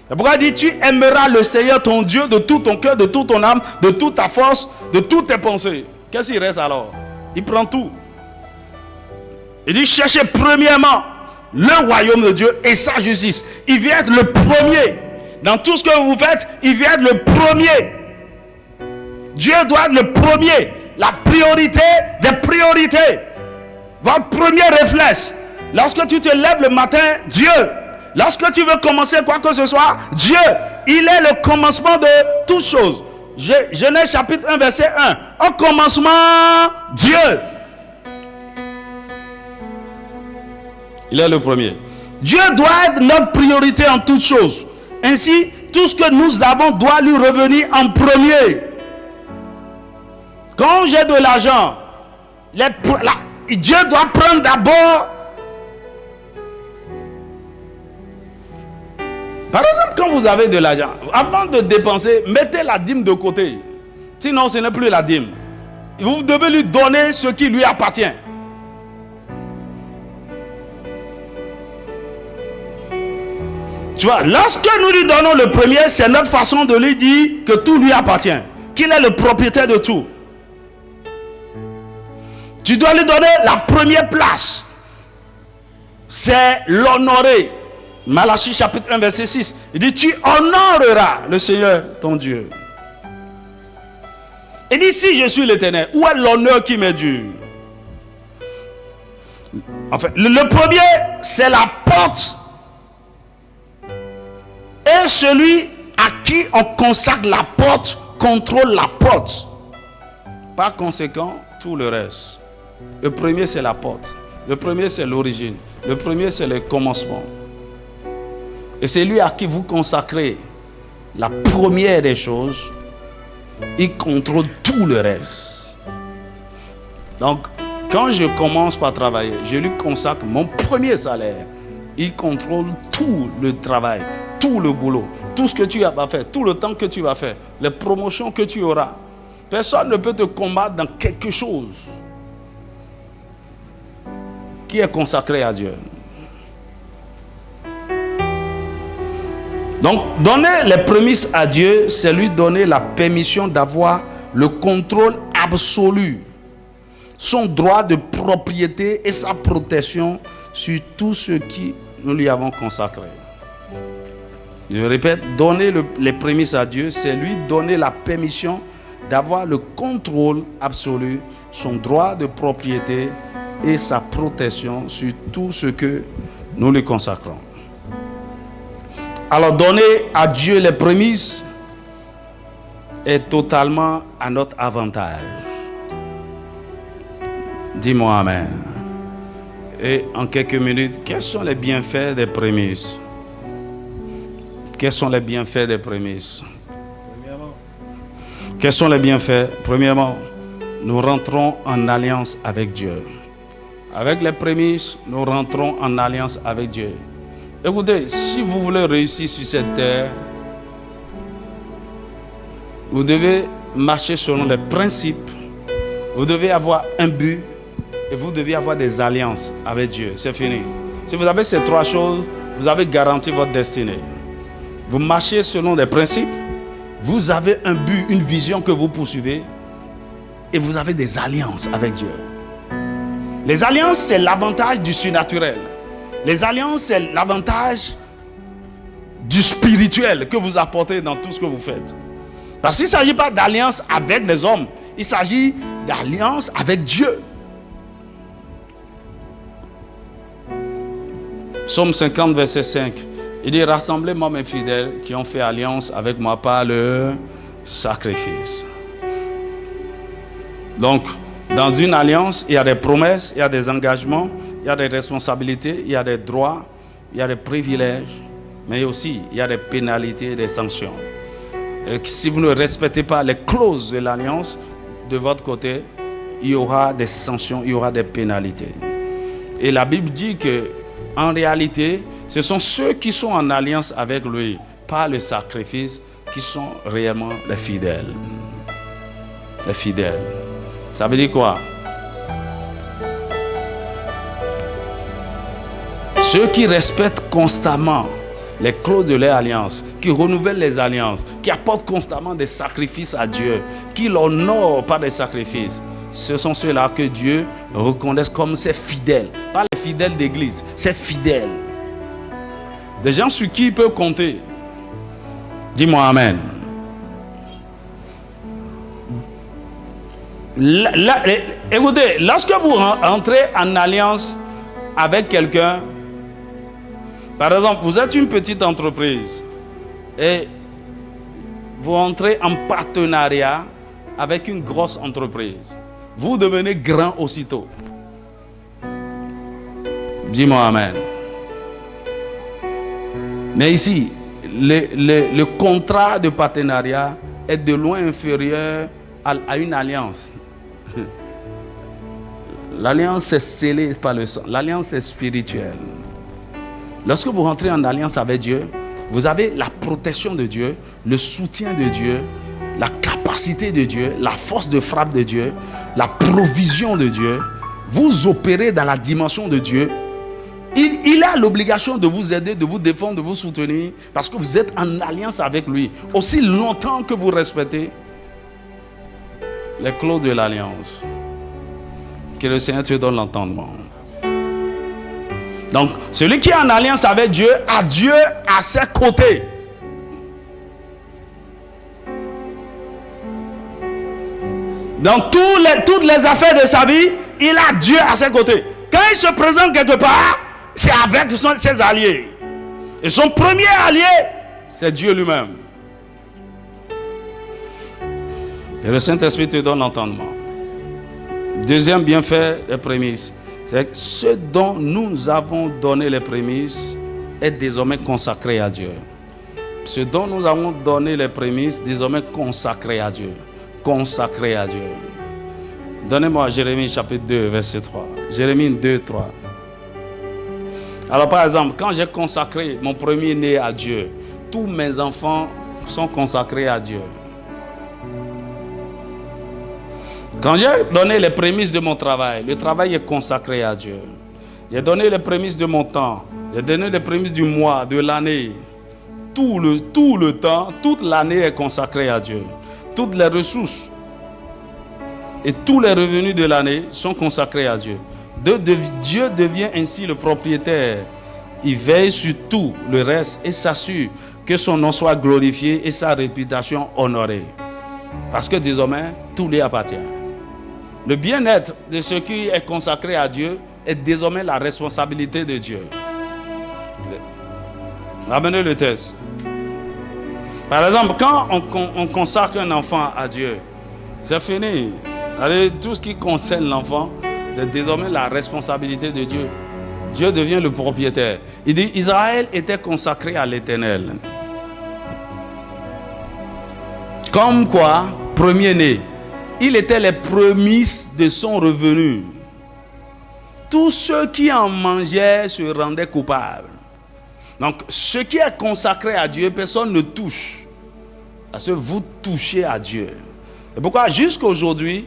C'est pourquoi il dit, tu aimeras le Seigneur ton Dieu de tout ton cœur, de toute ton âme, de toute ta force, de toutes tes pensées. Qu'est-ce qu'il reste alors? Il prend tout. Il dit, cherchez premièrement le royaume de Dieu et sa justice. Il vient être le premier. Dans tout ce que vous faites, il vient être le premier. Dieu doit être le premier. La priorité des priorités. Votre premier réflexe. Lorsque tu te lèves le matin, Dieu. Lorsque tu veux commencer quoi que ce soit, Dieu. Il est le commencement de toutes choses. Genèse chapitre 1, verset 1. Au commencement, Dieu. Il est le premier. Dieu doit être notre priorité en toutes choses. Ainsi, tout ce que nous avons doit lui revenir en premier. Quand j'ai de l'argent, Dieu doit prendre d'abord. Par exemple, quand vous avez de l'argent, avant de dépenser, mettez la dîme de côté. Sinon, ce n'est plus la dîme. Vous devez lui donner ce qui lui appartient. Tu vois, lorsque nous lui donnons le premier, c'est notre façon de lui dire que tout lui appartient. Qu'il est le propriétaire de tout. Tu dois lui donner la première place. C'est l'honorer. Malachie chapitre 1 verset 6. Il dit, tu honoreras le Seigneur ton Dieu. Il dit, si je suis l'Éternel, où est l'honneur qui m'est dû? En fait, le premier, c'est la porte. Et celui à qui on consacre la porte, contrôle la porte. Par conséquent, tout le reste. Le premier, c'est la porte. Le premier, c'est l'origine. Le premier, c'est le commencement. Et c'est lui à qui vous consacrez la première des choses. Il contrôle tout le reste. Donc, quand je commence par travailler, je lui consacre mon premier salaire. Il contrôle tout le travail, tout le boulot, tout ce que tu vas faire, tout le temps que tu vas faire, les promotions que tu auras. Personne ne peut te combattre dans quelque chose qui est consacré à Dieu. Donc, donner les prémices à Dieu, c'est lui donner la permission d'avoir le contrôle absolu, son droit de propriété et sa protection sur tout ce qui nous lui avons consacré. Je répète, donner les prémices à Dieu, c'est lui donner la permission d'avoir le contrôle absolu, son droit de propriété et sa protection sur tout ce que nous lui consacrons. Alors donner à Dieu les prémices est totalement à notre avantage. Dis-moi amen. Et en quelques minutes, quels sont les bienfaits des prémices? Quels sont les bienfaits des prémices? Quels sont les bienfaits? Premièrement, nous rentrons en alliance avec Dieu. Avec les prémices, nous rentrons en alliance avec Dieu. Écoutez, si vous voulez réussir sur cette terre, vous devez marcher selon les principes, vous devez avoir un but et vous devez avoir des alliances avec Dieu. C'est fini. Si vous avez ces trois choses, vous avez garanti votre destinée. Vous marchez selon les principes, vous avez un but, une vision que vous poursuivez et vous avez des alliances avec Dieu. Les alliances, c'est l'avantage du surnaturel. Les alliances, c'est l'avantage du spirituel que vous apportez dans tout ce que vous faites. Parce qu'il ne s'agit pas d'alliance avec les hommes, il s'agit d'alliance avec Dieu. Psaume 50, verset 5. Il dit, rassemblez-moi mes fidèles qui ont fait alliance avec moi par le sacrifice. Donc, dans une alliance, il y a des promesses, il y a des engagements, il y a des responsabilités, il y a des droits, il y a des privilèges, mais aussi il y a des pénalités et des sanctions. Et si vous ne respectez pas les clauses de l'alliance, de votre côté, il y aura des sanctions, il y aura des pénalités. Et la Bible dit que, en réalité, ce sont ceux qui sont en alliance avec lui par le sacrifice qui sont réellement les fidèles. Les fidèles. Ça veut dire quoi? Ceux qui respectent constamment les clauses de leur alliance, qui renouvellent les alliances, qui apportent constamment des sacrifices à Dieu, qui l'honorent par des sacrifices, ce sont ceux-là que Dieu reconnaît comme ses fidèles. Pas les fidèles d'église, ses fidèles. Des gens sur qui il peut compter. Dis-moi amen. Écoutez, lorsque vous entrez en alliance avec quelqu'un, par exemple, vous êtes une petite entreprise et vous entrez en partenariat avec une grosse entreprise, vous devenez grand aussitôt. Dis-moi amen. Mais ici, le contrat de partenariat est de loin inférieur à une alliance. L'alliance est scellée par le sang. L'alliance est spirituelle. Lorsque vous rentrez en alliance avec Dieu, vous avez la protection de Dieu, le soutien de Dieu, la capacité de Dieu, la force de frappe de Dieu, la provision de Dieu. Vous opérez dans la dimension de Dieu. Il a l'obligation de vous aider, de vous défendre, de vous soutenir, parce que vous êtes en alliance avec lui. Aussi longtemps que vous respectez les clauses de l'alliance. Que le Seigneur te donne l'entendement. Donc, celui qui est en alliance avec Dieu a Dieu à ses côtés. Dans toutes les affaires de sa vie, il a Dieu à ses côtés. Quand il se présente quelque part, c'est avec ses alliés. Et son premier allié, c'est Dieu lui-même. Et le Saint-Esprit te donne l'entendement. Deuxième bienfait des prémices, c'est que ce dont nous avons donné les prémices est désormais consacré à Dieu. Ce dont nous avons donné les prémices, désormais consacré à Dieu. Consacré à Dieu. Donnez-moi Jérémie chapitre 2, verset 3. Jérémie 2, 3. Alors par exemple, quand j'ai consacré mon premier-né à Dieu, tous mes enfants sont consacrés à Dieu. Quand j'ai donné les prémices de mon travail, le travail est consacré à Dieu. J'ai donné les prémices de mon temps, j'ai donné les prémices du mois, de l'année. Tout le temps, toute l'année est consacrée à Dieu. Toutes les ressources et tous les revenus de l'année sont consacrés à Dieu. Dieu devient ainsi le propriétaire. Il veille sur tout le reste et s'assure que son nom soit glorifié et sa réputation honorée. Parce que désormais, tout lui appartient. Le bien-être de ce qui est consacré à Dieu est désormais la responsabilité de Dieu. Ramenez le texte. Par exemple, quand on consacre un enfant à Dieu, c'est fini. Allez, tout ce qui concerne l'enfant, c'est désormais la responsabilité de Dieu. Dieu devient le propriétaire. Il dit, Israël était consacré à l'Éternel. Comme quoi, premier-né, il était les prémices de son revenu. Tous ceux qui en mangeaient se rendaient coupables. Donc, ce qui est consacré à Dieu, personne ne touche. Parce que vous touchez à Dieu. C'est pourquoi, jusqu'à aujourd'hui,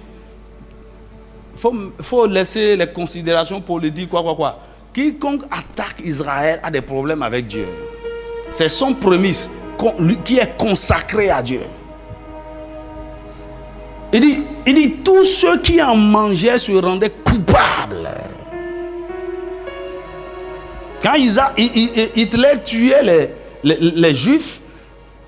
faut laisser les considérations politiques, quoi. Quiconque attaque Israël a des problèmes avec Dieu. C'est son prémisse qui est consacré à Dieu. Il dit, tous ceux qui en mangeaient se rendaient coupables. Quand Hitler tuait les Juifs,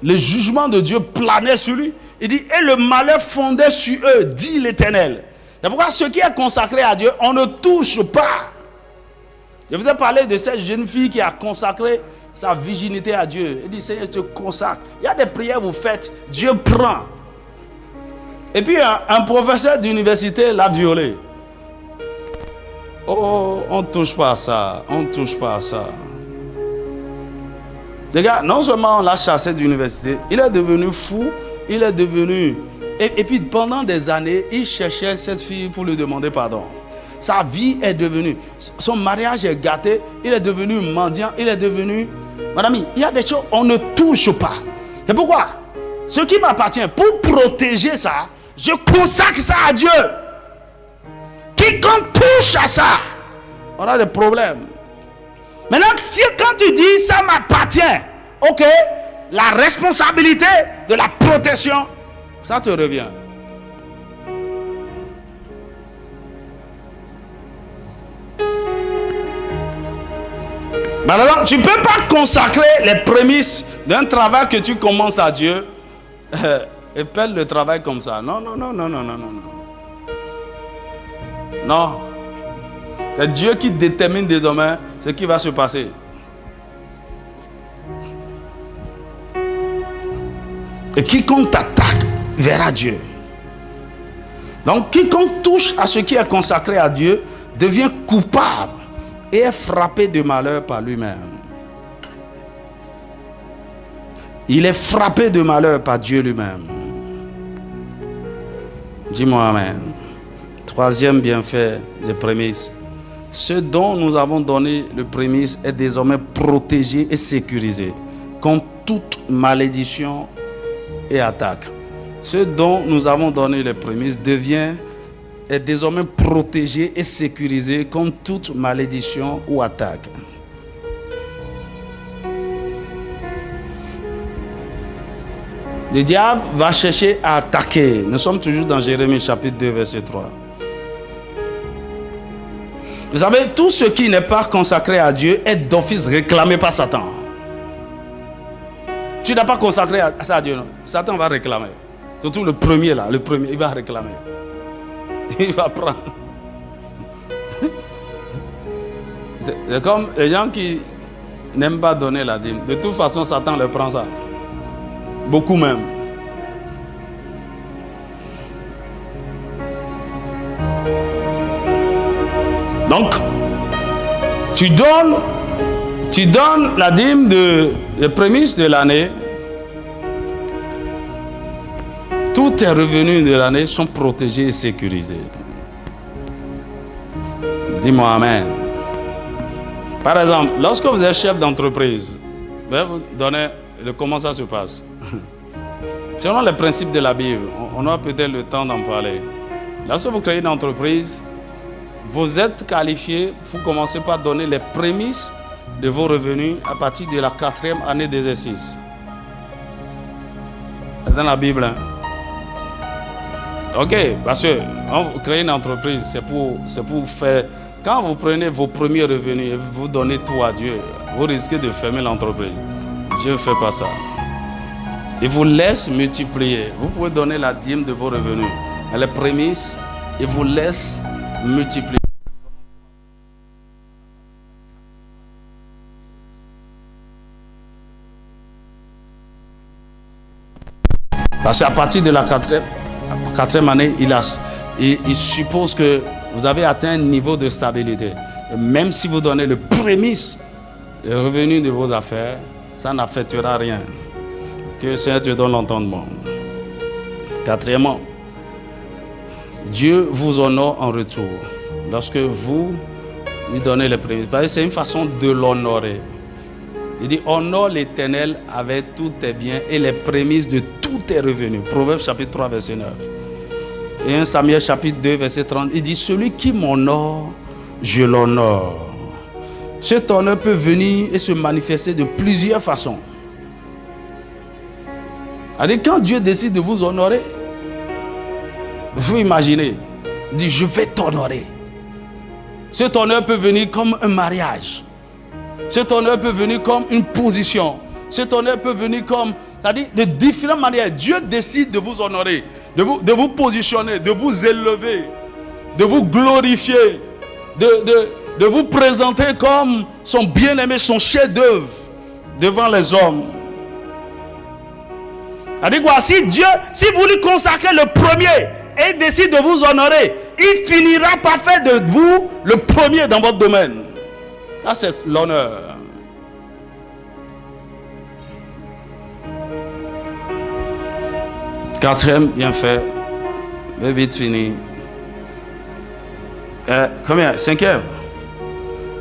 le jugement de Dieu planait sur lui. Il dit, et le malheur fondait sur eux, dit l'Éternel. C'est pourquoi ce qui est consacré à Dieu, on ne touche pas. Je vous ai parlé de cette jeune fille qui a consacré sa virginité à Dieu. Il dit, Seigneur, je te consacre. Il y a des prières que vous faites, Dieu prend. Et puis un professeur d'université l'a violée. Oh, on ne touche pas à ça. On ne touche pas à ça. Les gars, non seulement on l'a chassé de l'université, il est devenu fou, il est devenu... Et puis pendant des années, il cherchait cette fille pour lui demander pardon. Sa vie est devenue... Son mariage est gâté, il est devenu mendiant, il est devenu... Madame, il y a des choses on ne touche pas. C'est pourquoi, ce qui m'appartient, pour protéger ça, je consacre ça à Dieu. Quiconque touche à ça, on a des problèmes. Maintenant, quand tu dis ça m'appartient, ok, la responsabilité de la protection, ça te revient. Maintenant, tu ne peux pas consacrer les prémices d'un travail que tu commences à Dieu et perdre le travail comme ça. Non. Non. C'est Dieu qui détermine désormais ce qui va se passer. Et quiconque t'attaque verra Dieu. Donc quiconque touche à ce qui est consacré à Dieu devient coupable et est frappé de malheur par lui-même. Il est frappé de malheur par Dieu lui-même. Dis-moi amen. Troisième bienfait des prémices. Ce dont nous avons donné le prémisse est désormais protégé et sécurisé contre toute malédiction et attaque. Ce dont nous avons donné les prémices est désormais protégé et sécurisé contre toute malédiction ou attaque. Le diable va chercher à attaquer. Nous sommes toujours dans Jérémie chapitre 2 verset 3. Vous savez, tout ce qui n'est pas consacré à Dieu est d'office réclamé par Satan. Tu n'as pas consacré ça à Dieu, non? Satan va réclamer. Surtout le premier, il va réclamer. Il va prendre. C'est comme les gens qui n'aiment pas donner la dîme. De toute façon, Satan le prend ça. Beaucoup même. Donc, tu donnes la dîme des prémices de l'année. Tous tes revenus de l'année sont protégés et sécurisés. Dis-moi amen. Par exemple, lorsque vous êtes chef d'entreprise, vous donnez comment ça se passe. Selon les principes de la Bible, on a peut-être le temps d'en parler. Lorsque vous créez une entreprise, vous êtes qualifié pour commencer par donner les prémices de vos revenus à partir de la 4e année d'exercice. C'est dans la Bible. Hein? Ok, parce que quand vous créez une entreprise, c'est pour faire... Quand vous prenez vos premiers revenus et vous donnez tout à Dieu, vous risquez de fermer l'entreprise. Dieu ne fait pas ça. Il vous laisse multiplier. Vous pouvez donner la dîme de vos revenus. Mais les prémices, il vous laisse multiplier. Parce qu'à partir de la quatrième année, il suppose que vous avez atteint un niveau de stabilité. Et même si vous donnez le prémisse, le revenu de vos affaires, ça n'affectera rien. Que le Seigneur te donne l'entendement. Quatrièmement, Dieu vous honore en retour. Lorsque vous lui donnez les prémices. Parce que c'est une façon de l'honorer. Il dit, honore l'Éternel avec tous tes biens et les prémices de tous tes revenus. Proverbe chapitre 3, verset 9. Et 1 Samuel chapitre 2, verset 30. Il dit, celui qui m'honore, je l'honore. Cet honneur peut venir et se manifester de plusieurs façons. C'est-à-dire, quand Dieu décide de vous honorer, vous imaginez, il dit, je vais t'honorer. Cet honneur peut venir comme un mariage. Cet honneur peut venir comme une position. Cet honneur peut venir comme, c'est-à-dire de différentes manières. Dieu décide de vous honorer, de vous positionner, de vous élever, de vous glorifier, de vous présenter comme son bien-aimé, son chef-d'œuvre devant les hommes. C'est-à-dire quoi? Si vous lui consacrez le premier et il décide de vous honorer, il finira par faire de vous le premier dans votre domaine. Ça, c'est l'honneur. Quatrième bienfait. Vite fini. Combien? Cinquième.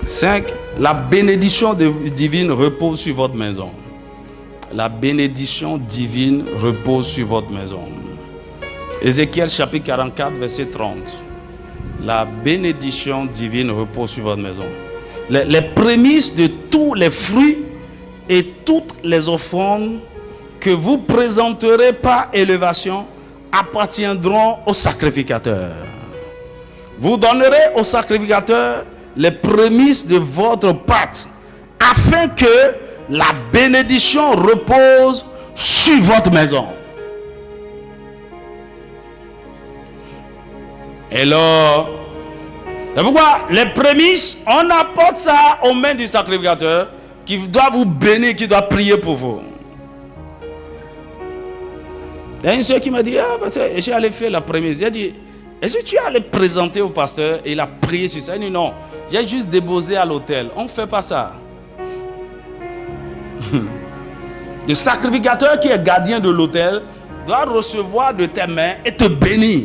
5. La bénédiction divine repose sur votre maison. La bénédiction divine repose sur votre maison. Ézéchiel chapitre 44, verset 30. La bénédiction divine repose sur votre maison. Les prémices de tous les fruits et toutes les offrandes que vous présenterez par élévation appartiendront au sacrificateur. Vous donnerez au sacrificateur les prémices de votre pâte afin que la bénédiction repose sur votre maison. Et là, c'est pourquoi les prémices, on apporte ça aux mains du sacrificateur qui doit vous bénir, qui doit prier pour vous. Il y a une soeur qui m'a dit, j'ai allé faire la prémisse. J'ai dit, est-ce que tu es allé présenter au pasteur et il a prié sur ça? Il dit non, j'ai juste déposé à l'autel. On ne fait pas ça. Le sacrificateur qui est gardien de l'autel doit recevoir de tes mains et te bénir.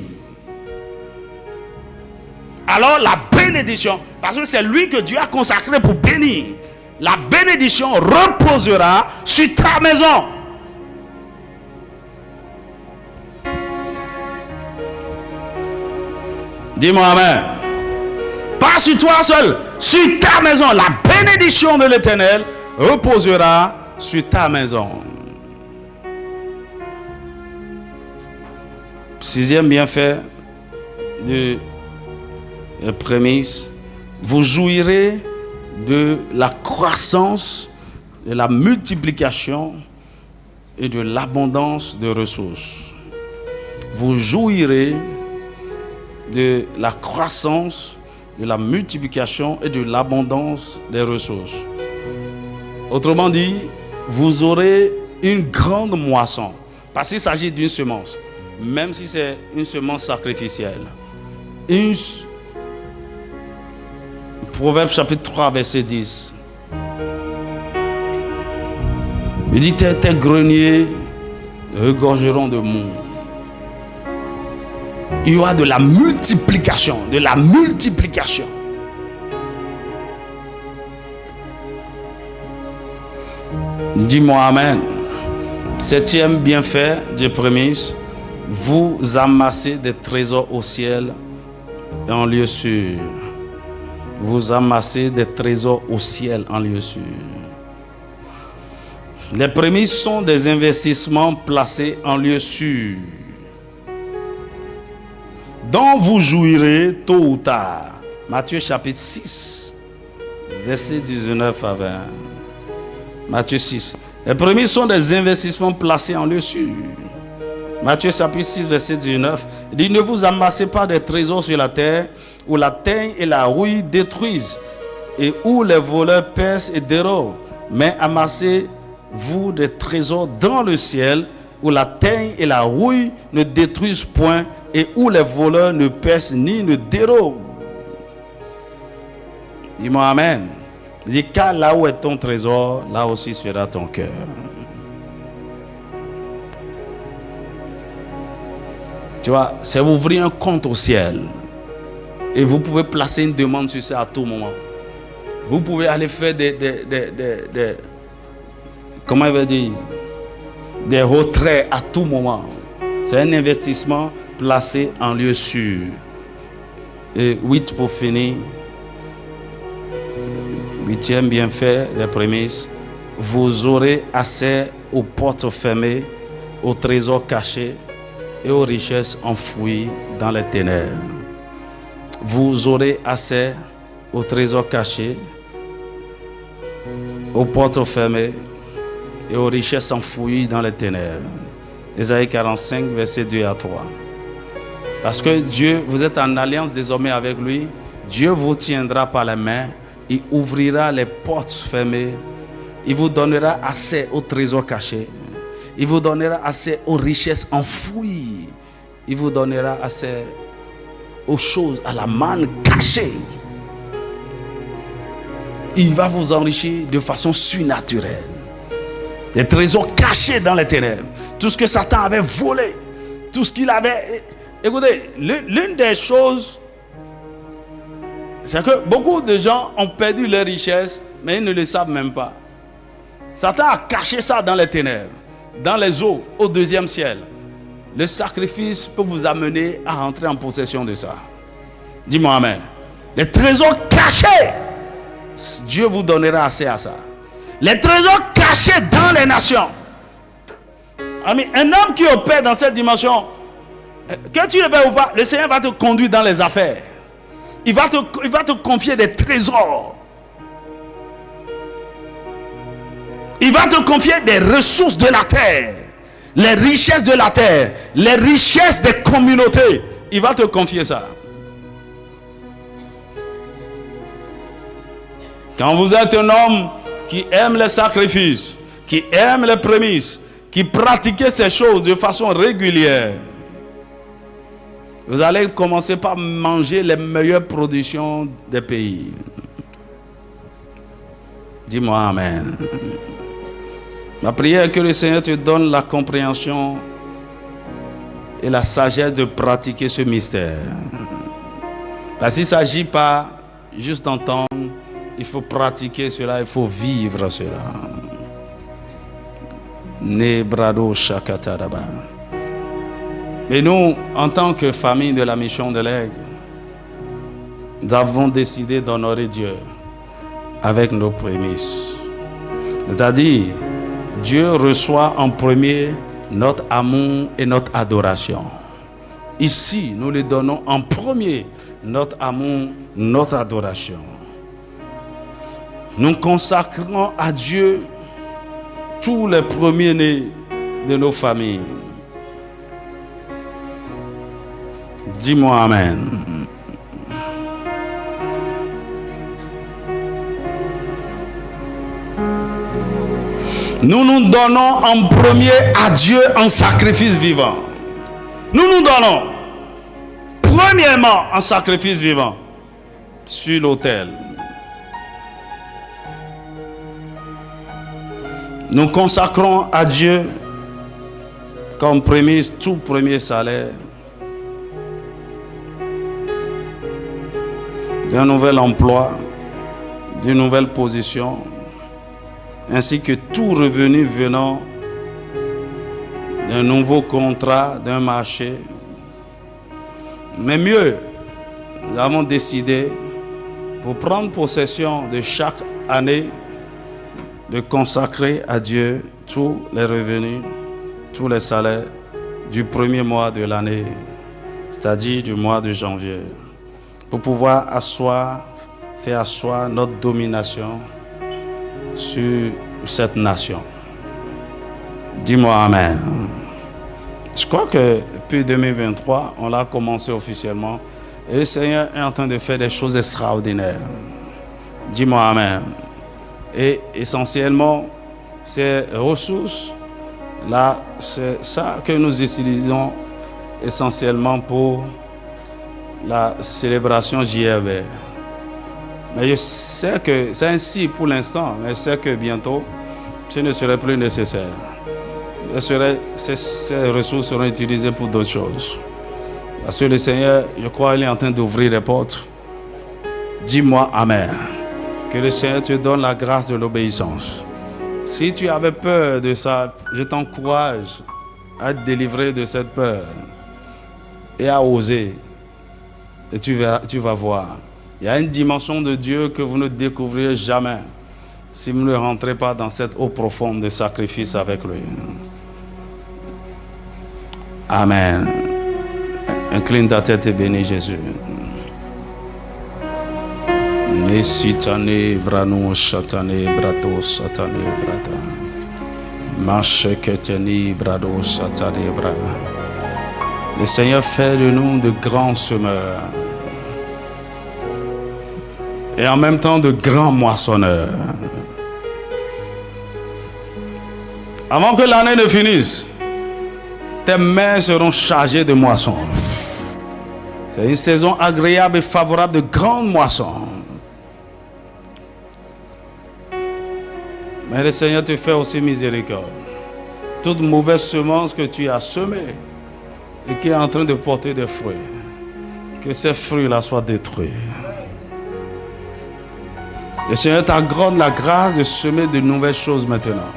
Alors la bénédiction, parce que c'est lui que Dieu a consacré pour bénir, la bénédiction reposera sur ta maison. Dis-moi amen. Pas sur toi seul, sur ta maison. La bénédiction de l'Éternel reposera sur ta maison. Sixième bienfait de prémisse, vous jouirez de la croissance, de la multiplication et de l'abondance de ressources. Vous jouirez de la croissance, de la multiplication et de l'abondance des ressources. Autrement dit, vous aurez une grande moisson. Parce qu'il s'agit d'une semence, même si c'est une semence sacrificielle. Proverbe chapitre 3, verset 10. Il dit, tes greniers regorgeront de mou. Il y aura de la multiplication, de la multiplication. Dis-moi amen. Septième bienfait de prémisse, vous amassez des trésors au ciel et en lieu sûr. Vous amassez des trésors au ciel en lieu sûr. Les prémices sont des investissements placés en lieu sûr, dont vous jouirez tôt ou tard. Matthieu chapitre 6, verset 19 à 20. Matthieu 6. Les prémices sont des investissements placés en lieu sûr. Matthieu chapitre 6, verset 19. Il dit, ne vous amassez pas des trésors sur la terre, où la teigne et la rouille détruisent, et où les voleurs percent et dérobent. Mais amassez-vous des trésors dans le ciel, où la teigne et la rouille ne détruisent point, et où les voleurs ne percent ni ne dérobent. Dis-moi amen. Il dit, car là où est ton trésor, là aussi sera ton cœur. Tu vois, c'est ouvrir un compte au ciel. Et vous pouvez placer une demande sur ça à tout moment. Vous pouvez aller faire comment il va dire, des retraits à tout moment. C'est un investissement placé en lieu sûr. Et 8 pour finir. 8e bienfait des prémices. Vous aurez accès aux portes fermées, aux trésors cachés et aux richesses enfouies dans les ténèbres. Vous aurez accès aux trésors cachés, aux portes fermées et aux richesses enfouies dans les ténèbres. Ésaïe 45, versets 2 à 3. Parce que Dieu, vous êtes en alliance désormais avec lui, Dieu vous tiendra par la main, il ouvrira les portes fermées, il vous donnera accès aux trésors cachés, il vous donnera accès aux richesses enfouies, il vous donnera accès aux choses, à la manne cachée. Il va vous enrichir de façon surnaturelle. Des trésors cachés dans les ténèbres. Tout ce que Satan avait volé, tout ce qu'il avait. Écoutez, l'une des choses, c'est que beaucoup de gens ont perdu leur richesse, mais ils ne le savent même pas. Satan a caché ça dans les ténèbres, dans les eaux, au deuxième ciel. Le sacrifice peut vous amener à rentrer en possession de ça. Dis-moi amen. Les trésors cachés, Dieu vous donnera accès à ça. Les trésors cachés dans les nations. Ami, un homme qui opère dans cette dimension, que tu le veuilles ou pas, le Seigneur va te conduire dans les affaires. Il va te confier des trésors. Il va te confier des ressources de la terre, les richesses de la terre, les richesses des communautés. Il va te confier ça. Quand vous êtes un homme qui aime les sacrifices, qui aime les prémices, qui pratique ces choses de façon régulière, vous allez commencer par manger les meilleures productions des pays. Dis-moi amen. Ma prière est que le Seigneur te donne la compréhension et la sagesse de pratiquer ce mystère. Parce qu'il ne s'agit pas juste d'entendre, il faut pratiquer cela, il faut vivre cela. Nebrado Shakataraba. Mais nous, en tant que famille de la mission de l'Aigle, nous avons décidé d'honorer Dieu avec nos prémices. C'est-à-dire, Dieu reçoit en premier notre amour et notre adoration. Ici, nous lui donnons en premier notre amour, notre adoration. Nous consacrons à Dieu tous les premiers-nés de nos familles. Dis-moi amen. Nous nous donnons en premier à Dieu en sacrifice vivant. Nous nous donnons premièrement en sacrifice vivant sur l'autel. Nous consacrons à Dieu comme prémisse tout premier salaire d'un nouvel emploi, d'une nouvelle position, ainsi que tout revenu venant d'un nouveau contrat, d'un marché. Mais mieux, nous avons décidé, pour prendre possession de chaque année, de consacrer à Dieu tous les revenus, tous les salaires du premier mois de l'année, c'est-à-dire du mois de janvier, pour pouvoir faire asseoir notre domination sur cette nation. Dis-moi amen. Je crois que depuis 2023, on l'a commencé officiellement et le Seigneur est en train de faire des choses extraordinaires. Dis-moi amen. Et essentiellement, ces ressources Là, c'est ça que nous utilisons essentiellement pour la célébration JRB. Mais je sais que c'est ainsi pour l'instant, mais je sais que bientôt, ce ne serait plus nécessaire. Ces ressources seront utilisées pour d'autres choses. Parce que le Seigneur, je crois, il est en train d'ouvrir les portes. Dis-moi Amen. Que le Seigneur te donne la grâce de l'obéissance. Si tu avais peur de ça, je t'encourage à te délivrer de cette peur et à oser. Et tu vas voir. Il y a une dimension de Dieu que vous ne découvrirez jamais si vous ne rentrez pas dans cette eau profonde de sacrifice avec lui. Amen. Incline ta tête et bénis Jésus. Nesitane brano shatane brato satane brata. Macheketeni brado satane bra. Le Seigneur fait de nous de grands semeurs et en même temps de grands moissonneurs. Avant que l'année ne finisse, tes mains seront chargées de moissons. C'est une saison agréable et favorable de grandes moissons. Mais le Seigneur te fait aussi miséricorde. Toute mauvaise semence que tu as semée et qui est en train de porter des fruits, que ces fruits-là soient détruits. Le Seigneur t'accorde la grâce de semer de nouvelles choses maintenant.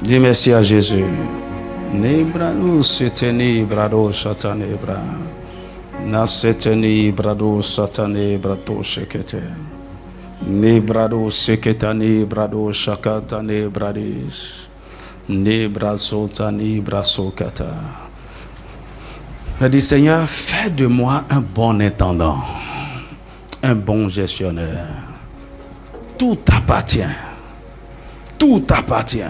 Dis merci à Jésus. Nebrado seteni brado satane bra. Na seteni brado satane brato shekete. Nebrado seketani brado shakatane bradis. Nebrasotani brasokata. Il dit Seigneur, fais de moi un bon intendant, un bon gestionnaire. Tout t'appartient. Tout t'appartient.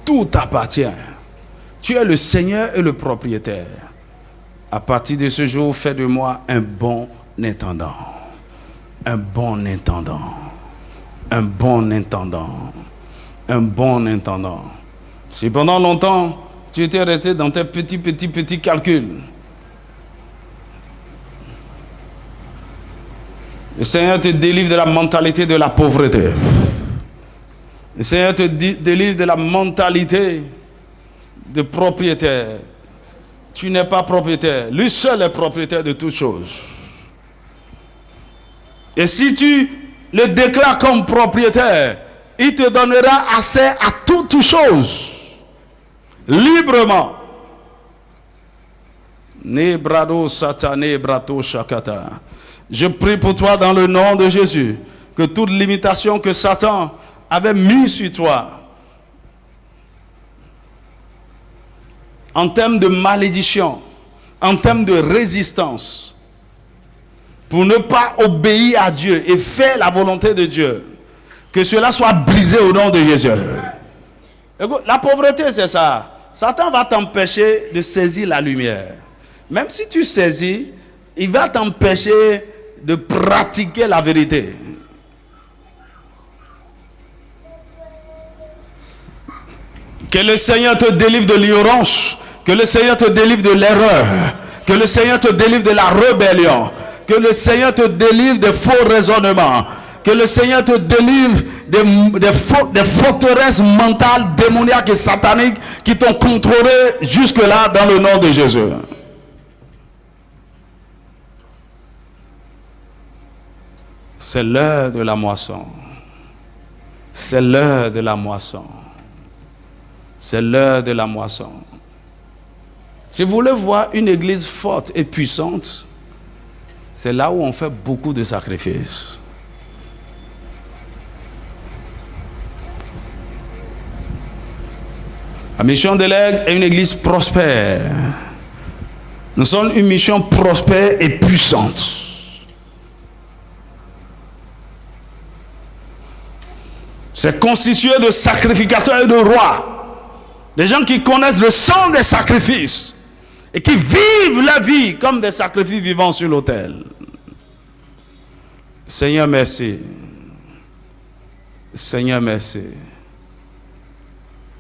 Tout t'appartient. Tu es le Seigneur et le propriétaire. À partir de ce jour, fais de moi un bon intendant. Un bon intendant. Un bon intendant. Un bon intendant. Si pendant longtemps, tu étais resté dans tes petits calculs, le Seigneur te délivre de la mentalité de la pauvreté. Le Seigneur te délivre de la mentalité de propriétaire. Tu n'es pas propriétaire. Lui seul est propriétaire de toutes choses. Et si tu le déclares comme propriétaire, il te donnera accès à toutes choses. Librement. Nebrado satane brato shakata. Je prie pour toi dans le nom de Jésus que toute limitation que Satan avait mise sur toi en termes de malédiction, en termes de résistance, pour ne pas obéir à Dieu et faire la volonté de Dieu, que cela soit brisé au nom de Jésus. Écoute, la pauvreté, c'est ça. Satan va t'empêcher de saisir la lumière. Même si tu saisis, il va t'empêcher de pratiquer la vérité. Que le Seigneur te délivre de l'ignorance. Que le Seigneur te délivre de l'erreur. Que le Seigneur te délivre de la rébellion. Que le Seigneur te délivre des faux raisonnements. Que le Seigneur te délivre des forteresses mentales, démoniaques et sataniques qui t'ont contrôlé jusque-là dans le nom de Jésus. C'est l'heure de la moisson. C'est l'heure de la moisson. C'est l'heure de la moisson. Si vous voulez voir une église forte et puissante, c'est là où on fait beaucoup de sacrifices. La mission de l'Aigle est une église prospère. Nous sommes une mission prospère et puissante. C'est constitué de sacrificateurs et de rois. Des gens qui connaissent le sang des sacrifices et qui vivent la vie comme des sacrifices vivants sur l'autel. Seigneur, merci. Seigneur, merci.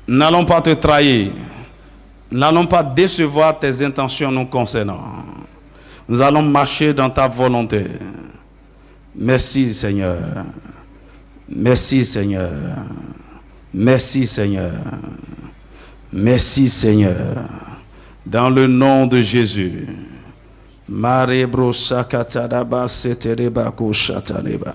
Nous n'allons pas te trahir. Nous n'allons pas décevoir tes intentions nous concernant. Nous allons marcher dans ta volonté. Merci, Seigneur. Merci, Seigneur. Merci, Seigneur. Merci, Seigneur. Dans le nom de Jésus. Marebro Shakataraba Setereba Koshatareba.